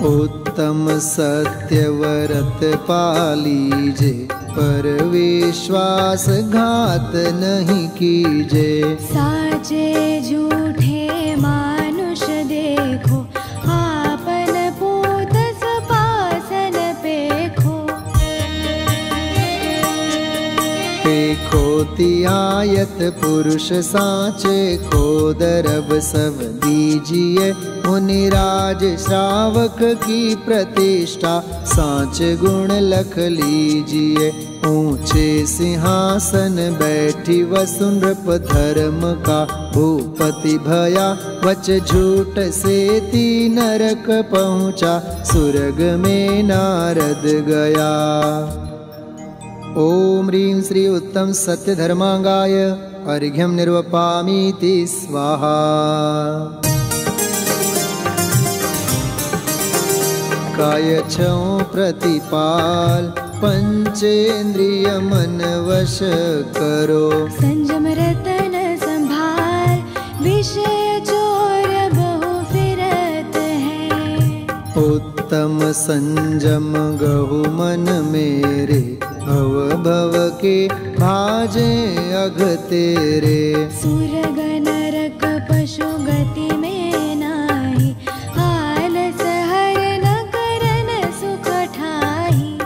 उत्तम सत्य व्रत पालीजे, पर विश्वास घात नहीं कीजे। साचे झूठे मानुष देखो, आपन पूत सपासन पेखो। पेखो तिहायत पुरुष साचे को, दरब सब दीजिए। मुनिराज श्रावक की प्रतिष्ठा, साच गुण लख लीजिए। ऊंचे सिंहासन बैठी वसुनृप, धर्म का भूपति भया। वच झूठ से तीन नरक पहुँचा, सुरग में नारद गया। ओम ह्रीं श्री उत्तम सत्य धर्मांगाय अर्घ्यं निर्वपामीति स्वाहा। काय छौ प्रतिपाल पंचेन्द्रिय मन वश करो। संजम रतन संभाल विषय चोर बहु फिरत है। उत्तम संजम गहु मन मेरे भव भव के भाजे अघ तेरे। सुरग नरक पशु गति में नाही आलस हर न करन सुख ठाई।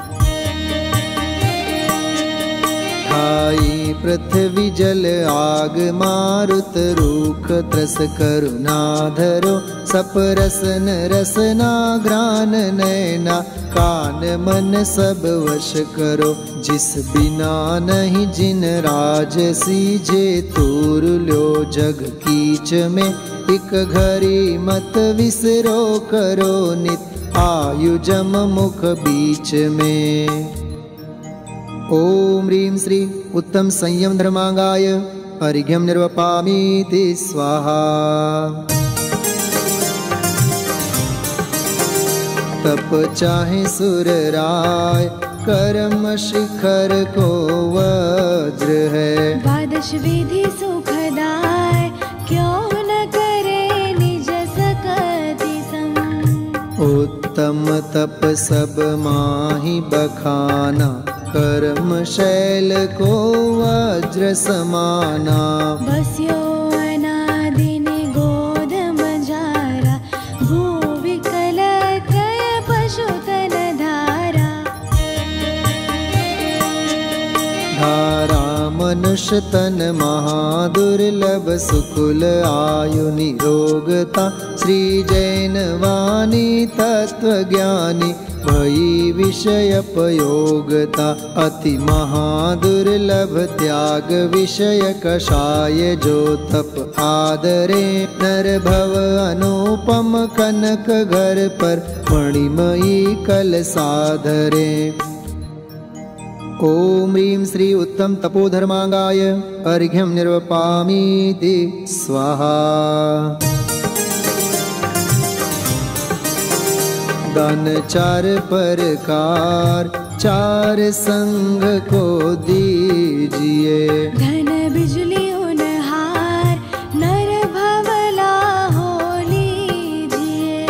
ठाई पृथ्वी जल आग मारुत रूख त्रस करुणा धरो। सप रसन रसना ग्रान नैना कान मन सब वश करो। जिस बिना नहीं जिन राज सीजे तूर ल्यो जग कीच में। एक घड़ी मत विसरो करो नित आयु जम मुख बीच में। ओम ह्रीं श्री उत्तम संयम धर्मांगाय अर्घ्यम निर्वपामीति स्वाहा। तप चाहे सुर राय कर्म शिखर को वज्र है। द्वादश विधि सुखदाय क्यों न करे निज सकति सम। उत्तम तप सब माहि बखाना कर्म शैल को वज्र समाना। बस्यो अनादि निगोध मजारा भू विकल त्रय पशु तन धारा। धारा मनुष्य तन महादुर्लभ सुकुल आयु निरोगता। श्री जैन वाणी तत्व ज्ञानी भई विषय पयोगता। अति महादुर्लभ त्याग विषय कषाय जो तप आदरे। नर भव अनुपम कनक घर पर मणिमयी कल साधरे। ओम ह्रीं श्री उत्तम तपोधर्मांगाय अर्घ्यम निर्वपामीति स्वाहा। दान चार प्रकार चार संग को दीजिए। धन बिजली उनहार नर भवला हो लीजिए।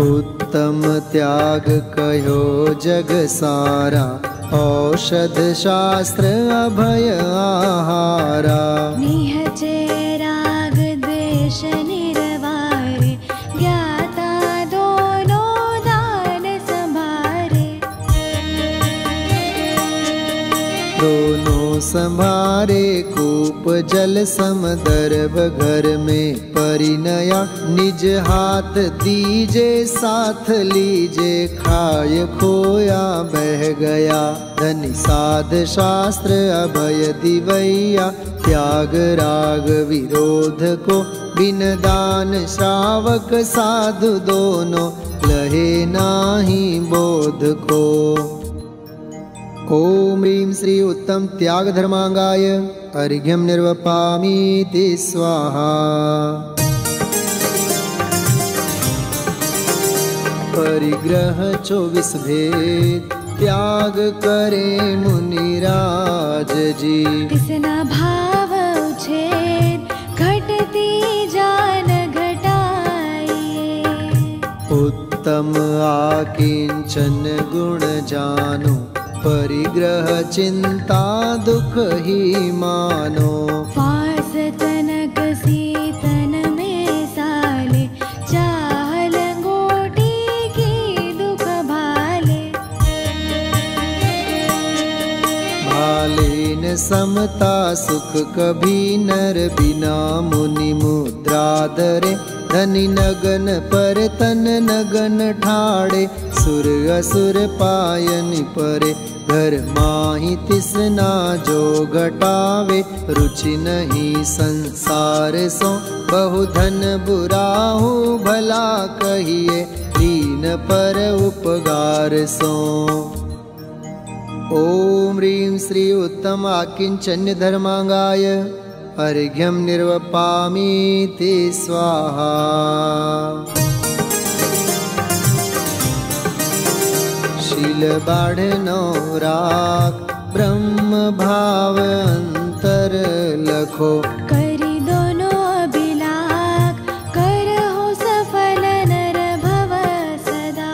उत्तम त्याग कहो जग सारा औषध शास्त्र अभय आहारा। निहचे राग द्वेष निरवारे ज्ञाता दोनों दान संभारे। दोनों संभारे कूप जल समदर्भ घर में परिणया। निज हाथ दीजे साथ लीजे खाय खोया बह गया। धनि साध शास्त्र अभय दिवैया। त्याग राग विरोध को बिन दान श्रावक साधु दोनों लहे नाही बोध को। ओम ह्रीं श्री उत्तम त्याग धर्मांगाय अर्घ्यम निर्वपामीति स्वाहा। परिग्रह 24 भेद त्याग करे मुनिराज जी। तिसना भाव उछेद घटती जान घटाइए। उत्तम आकिंचन गुण जानो। परिग्रह चिंता दुख ही मानो। पास तनक सीतन में साले चाह लंगोटी की दुख भाले। भाले न समता सुख कभी नर बिना मुनि मुद्रा धरे। धनि नगन पर तन नगन ठाड़े। सुर असुर पायनि परे। घर माहि तिसना जो घटावे। रुचि नहीं संसार सो बहु धन बुराहु भला कहिए। लीन पर उपगार सो। ओम ह्रीं श्री उत्तम आकिंचन्य धर्मांगाय अर्घ्यम निर्वपामीति स्वाहा। शील बाढ़नो राख, ब्रह्म भाव अंतर लखो। करी दोनों अभिलाख, करहो सफल नर भव सदा।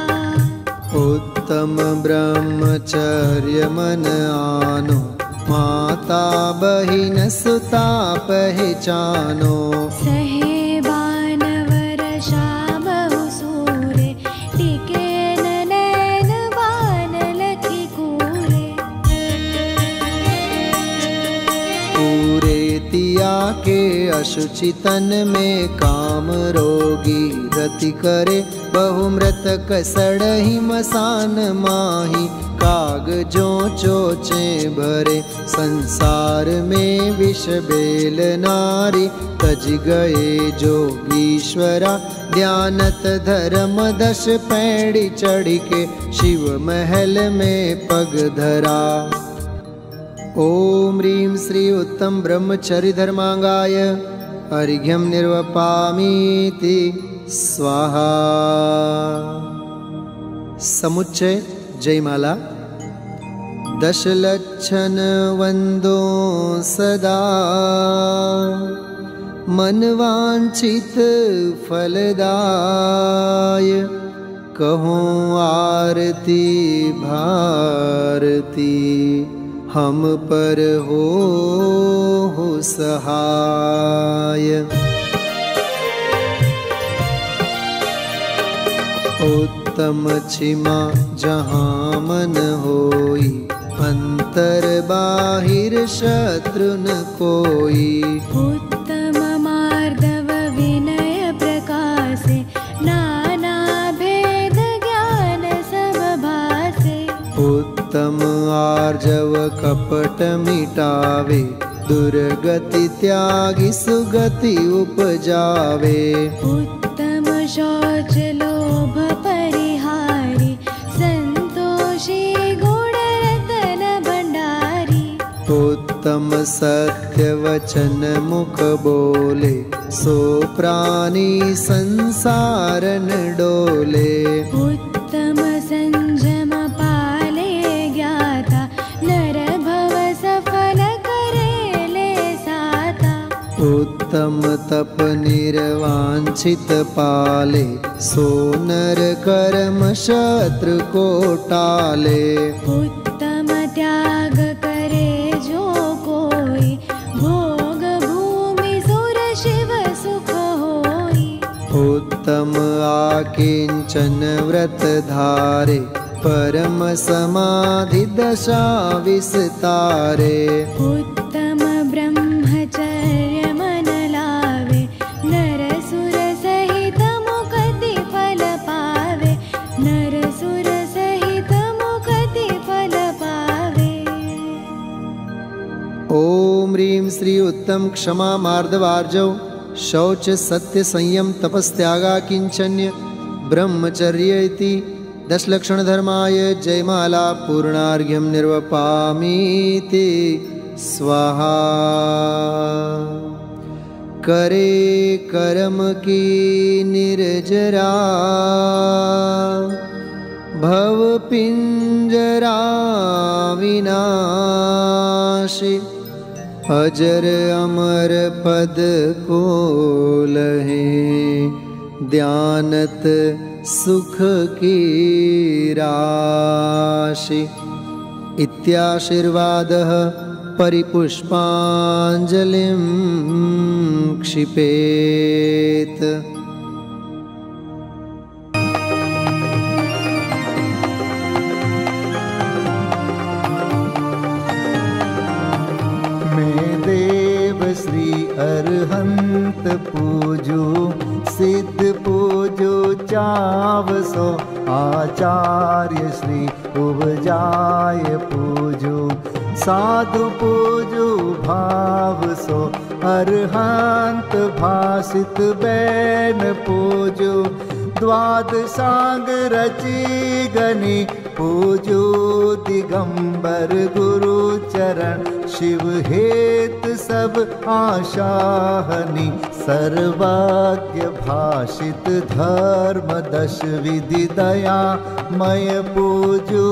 उत्तम ब्रह्मचर्य मन आनो, माता बहिन सुता पहचानो। सहे बानवर शाबहु सूरे, टिके नैन बान लखी कूरे। पूरे तिया के अशुचि तन में काम रोगी, रति करे बहुमृतक सड़ही मसान माही। कागजों चोचे भरे संसार में विष बेल नारी, तज गए जोगीश्वरा ध्यानत धर्म। 10 पैड़ी चढ़ के शिव महल में पग धरा। ओम ह्रीं श्री उत्तम ब्रह्मचर्य धर्मांगाय अर्घ्यं निर्वपामीति स्वाहा। समुच्चय जयमाला। दशलक्षण वंदो सदा, मनवांछित फलदाय। कहो आरती भारती, हम पर हो सहाय। उत्तम छिमा जहाँ मन होई, अंतर बाहिर शत्रु न कोई। उत्तम मार्दव विनय प्रकाशे, नाना भेद ज्ञान सब भासे। उत्तम आर्जव कपट मिटावे, दुर्गति त्यागी सुगति उपजावे। उत्तम शौच लोभ परिहारी, संतोषी गुण रतन भंडारी। उत्तम सत्य वचन मुख बोले, सो प्राणी संसार न डोले। उत्तम संयम पाले ज्ञाता, नर भव सफल करे ले साता। उत्तम तप निर्वांछित पाले, सो नर कर्म शत्रु को टाले। उत्तम त्याग करे जो कोई, भोग भूमि सुर शिव सुख होई। उत्तम आकिंचन व्रत धारे, परम समाधि दशा विस्तारे। उत्तम ब्रह्मचर्य मन लावे, नर सुर सहित मुक्ति फल पावे। नर सुर सहित मुक्ति फल पावे। ओम ह्रीं श्री उत्तम क्षमा मार्दवार्जव, शौच सत्य संयम तपस्त्यागा किंचन्य ब्रह्मचर्य इति 10 लक्षण धर्माय जयमाला पूर्णार्घ्यं निर्वपामीति स्वाहा। करे कर्म की निर्जरा, भव पिंजरा विनाशी। अजर अमर पद को लहे, ध्यानत सुख की राशि। इत्याशीर्वादः परिपुष्पांजलिं क्षिपेत। मैं देव श्री अरहंत पूजो, सिद्ध पूजो चावसो। आचार्य श्री उपजाय पूजो, साधु पूजो भाव सो। अरहंत भासित बैन पूजो, द्वादशांग रची गनी पूजो। दिगंबर गुरु चरण, शिव हेत सब आशाहनी। सर्वज्ञ भाषित धर्म दश विधि दया मय पूजू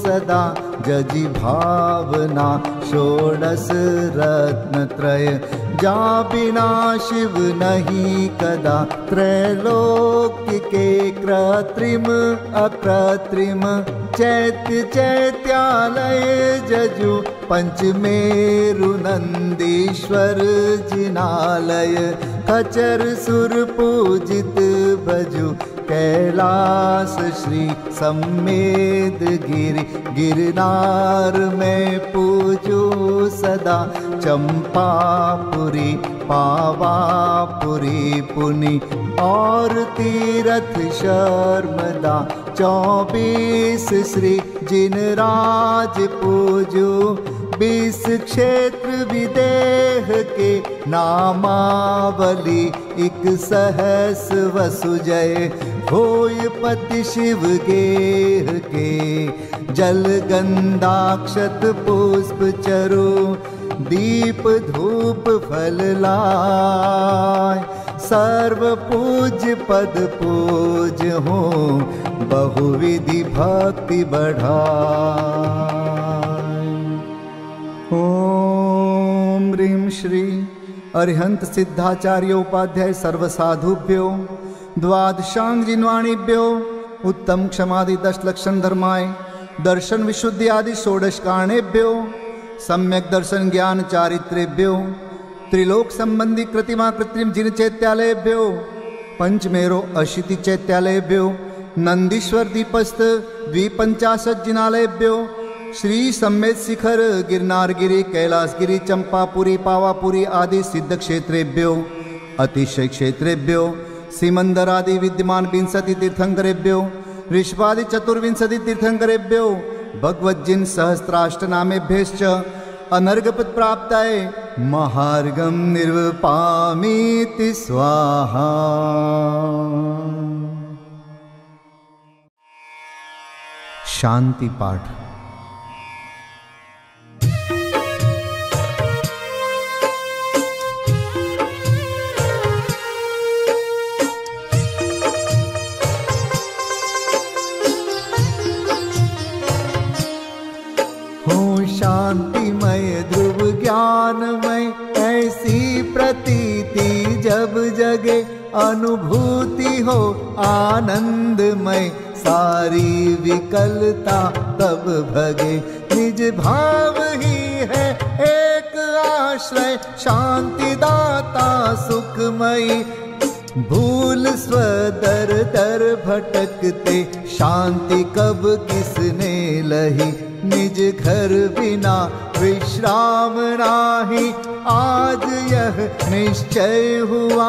सदा जजी भावना षोडश रत्न त्रय जा बिना शिव नहीं कदा त्रैलोक्य के कृत्रिम अकृत्रिम चैत्य चैत्यालय जजु पंचमेरु नंदीश्वर जिनालय खचर सुर पूजित भजु कैलास श्री सम्मेद गिरि गिरनार में पूजू सदा चंपापुरी पावापुरी पुनि और तीरथ शर्मदा 24 श्री जिनराज पूजू 20 क्षेत्र विदेह के नामावली 1 सहस वसुजय होय पति शिव गेह के जल गंधाक्षत पुष्प चरु दीप धूप फल लाय सर्व पूज्य पद पूज हो बहुविधि भक्ति बढ़ाय। ओम ह्रीं श्री अरिहंत सिद्धाचार्य उपाध्याय सर्वसाधुभ्यो द्वादशांग जिन्वाणीभ्यो उत्तम क्षमादि 10 लक्षण धर्माय दर्शन विशुद्धि आदि 16 कारणेभ्यो सम्यक दर्शन ज्ञान चारित्रेभ्यो त्रिलोक संबंधी कृतिमा कृत्रिम जिन चैत्यालयभ्यो पंचमेरो अशीति चैत्यालयभ्यो नंदीश्वर दीपस्थ 250 जिनालयभ्यो श्री सम्मेद शिखर गिरनारगिरी कैलासगिरी चंपापुरी पावापुरी आदि सिद्ध क्षेत्रेभ्यो अतिशय क्षेत्रेभ्यो सीमंदर आदि विद्यमान 20 तीर्थंकरेभ्यो ऋषभादि 24 तीर्थंकरेभ्यो भगवज्जिन सहस्राष्टनामेभ्यश्च अनर्गपद प्राप्ताय महार्गम निर्वपामीति स्वाहा। शांति पाठ। शांतिमय ध्रुव ज्ञानमय ऐसी प्रतीति जब जगे अनुभूति हो आनंदमय सारी विकलता तब भगे निज भाव ही है एक आश्रय शांति दाता सुखमयी भूल स्वदर दर भटकते शांति कब किसने लही निज घर बिना विश्राम नाही आज यह निश्चय हुआ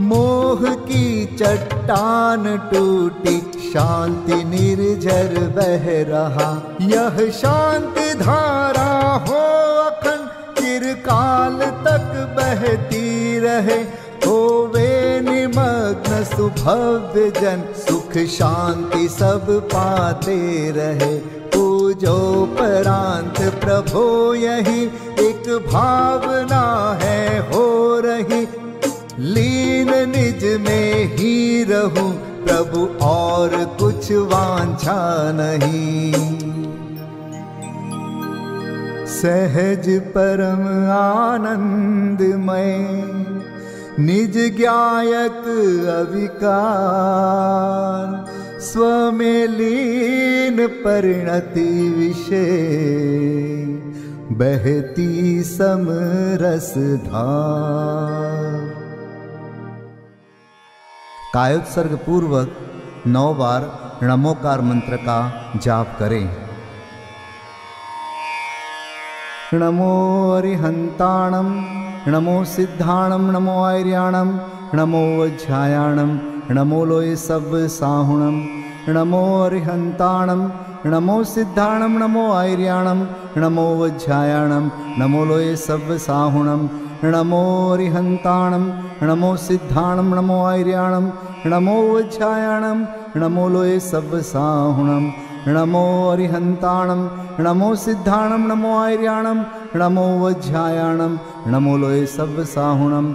मोह की चट्टान टूटी शांति निर्झर बह रहा यह शांति धारा हो अखंड चिरकाल तक बहती रहे होवे निमग्न सुभव्य जन सुख शांति सब पाते रहे पूजो परांत प्रभो यही एक भावना है हो रही लीन निज में ही रहूं प्रभु और कुछ वांछा नहीं सहज परम आनंदमय निज ज्ञायक अविकार स्वमें लीन परिणति विषय बहती समरस धार। कायोत्सर्ग पूर्वक 9 बार नमोकार मंत्र का जाप करें। नमो अरिहंताणम नमो सिद्धाणम नमो आर्याणम नमो वज्रायाणम नमो लोय सब साहुणम नमो अरिहंताणम नमो सिद्धाणम नमो आर्याणम नमो वज्रायाणम नमो लोय सब साहुणम नमो अरिहंताणम नमो सिद्धाणम नमो आर्याणम नमो वज्रायाणम नमो लोय सब साहुणम नमो अरिहंताणम नमो सिद्धाणम नमो आर्याणम नमो वज्रायाणम नमो लोय सब साहुणम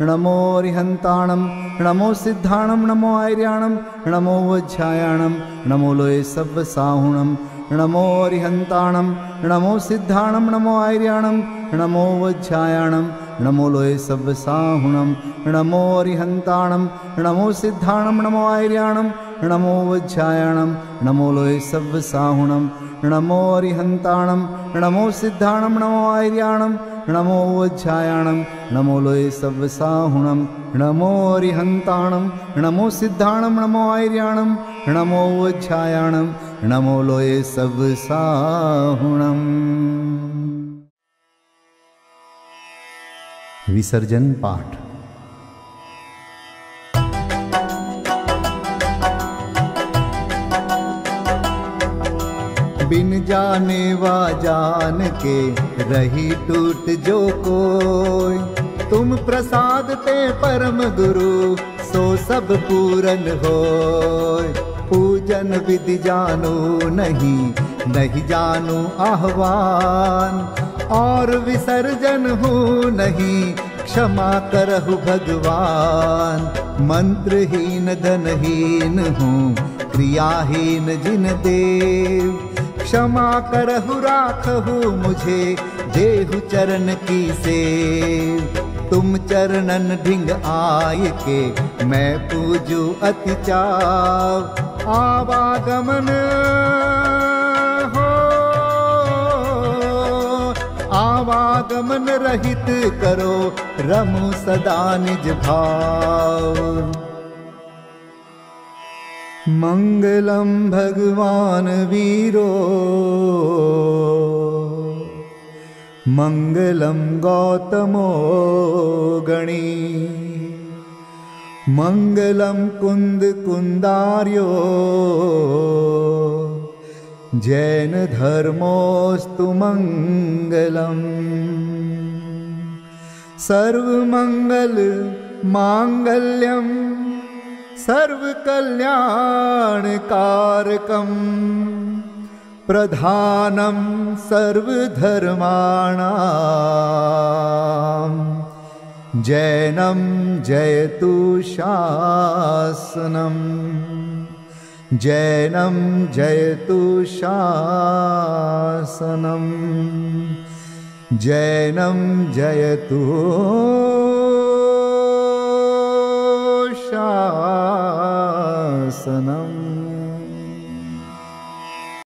नमो रिहंताणम नमो सिद्धाणम नमो आर्याणम नमो वज्झायाणम नमो लोये सव्व साहुणम नमो रिहंताणम नमो सिद्धाणम नमो आर्याणम नमो वज्झायाणम नमो लोये सव्व साहुणम नमो रिहंताणम नमो सिद्धाणम नमो आर्याणम नमो वज्झायाणम नमो लोये सव्व साहुणम नमो रिहंताणम नमो सिद्धाणम नमो आर्याणम नमो वज्झायाणम नमो लोये सव्व साहुणम नमो रिहंताणम नमो सिद्धाणम नमो आर्याणम नमो वज्झायाणम नमो लोये सव्व साहुणम। विसर्जन पाठ। बिन जाने वा जान के रही टूट जो कोई, तुम प्रसाद ते परम गुरु सो सब पूरन होय। पूजन विधि जानो नहीं, नहीं जानो आह्वान, और विसर्जन हूँ नहीं क्षमा करहु भगवान। मंत्रहीन धनहीन हूँ क्रियाहीन जिन देव, क्षमा करहु राखहु मुझे जेहु चरण की सेव। तुम चरणन ढिंग आय के मैं पूजू अति चाव। आवागमन हो आवागमन रहित करो रमु सदा निज भाव। मंगलम भगवान वीरो मंगलम गौतमो गणी, मंगलम कुंद कुंदार्यो जैन धर्मोस्तु मंगलम। सर्वमंगल मांगल्यम सर्वकल्याणकारकं, प्रधानं सर्वधर्माणां जैनं जयतु शासनं। जैनं जयतु शासनं, जैनं जयतु शासनम्।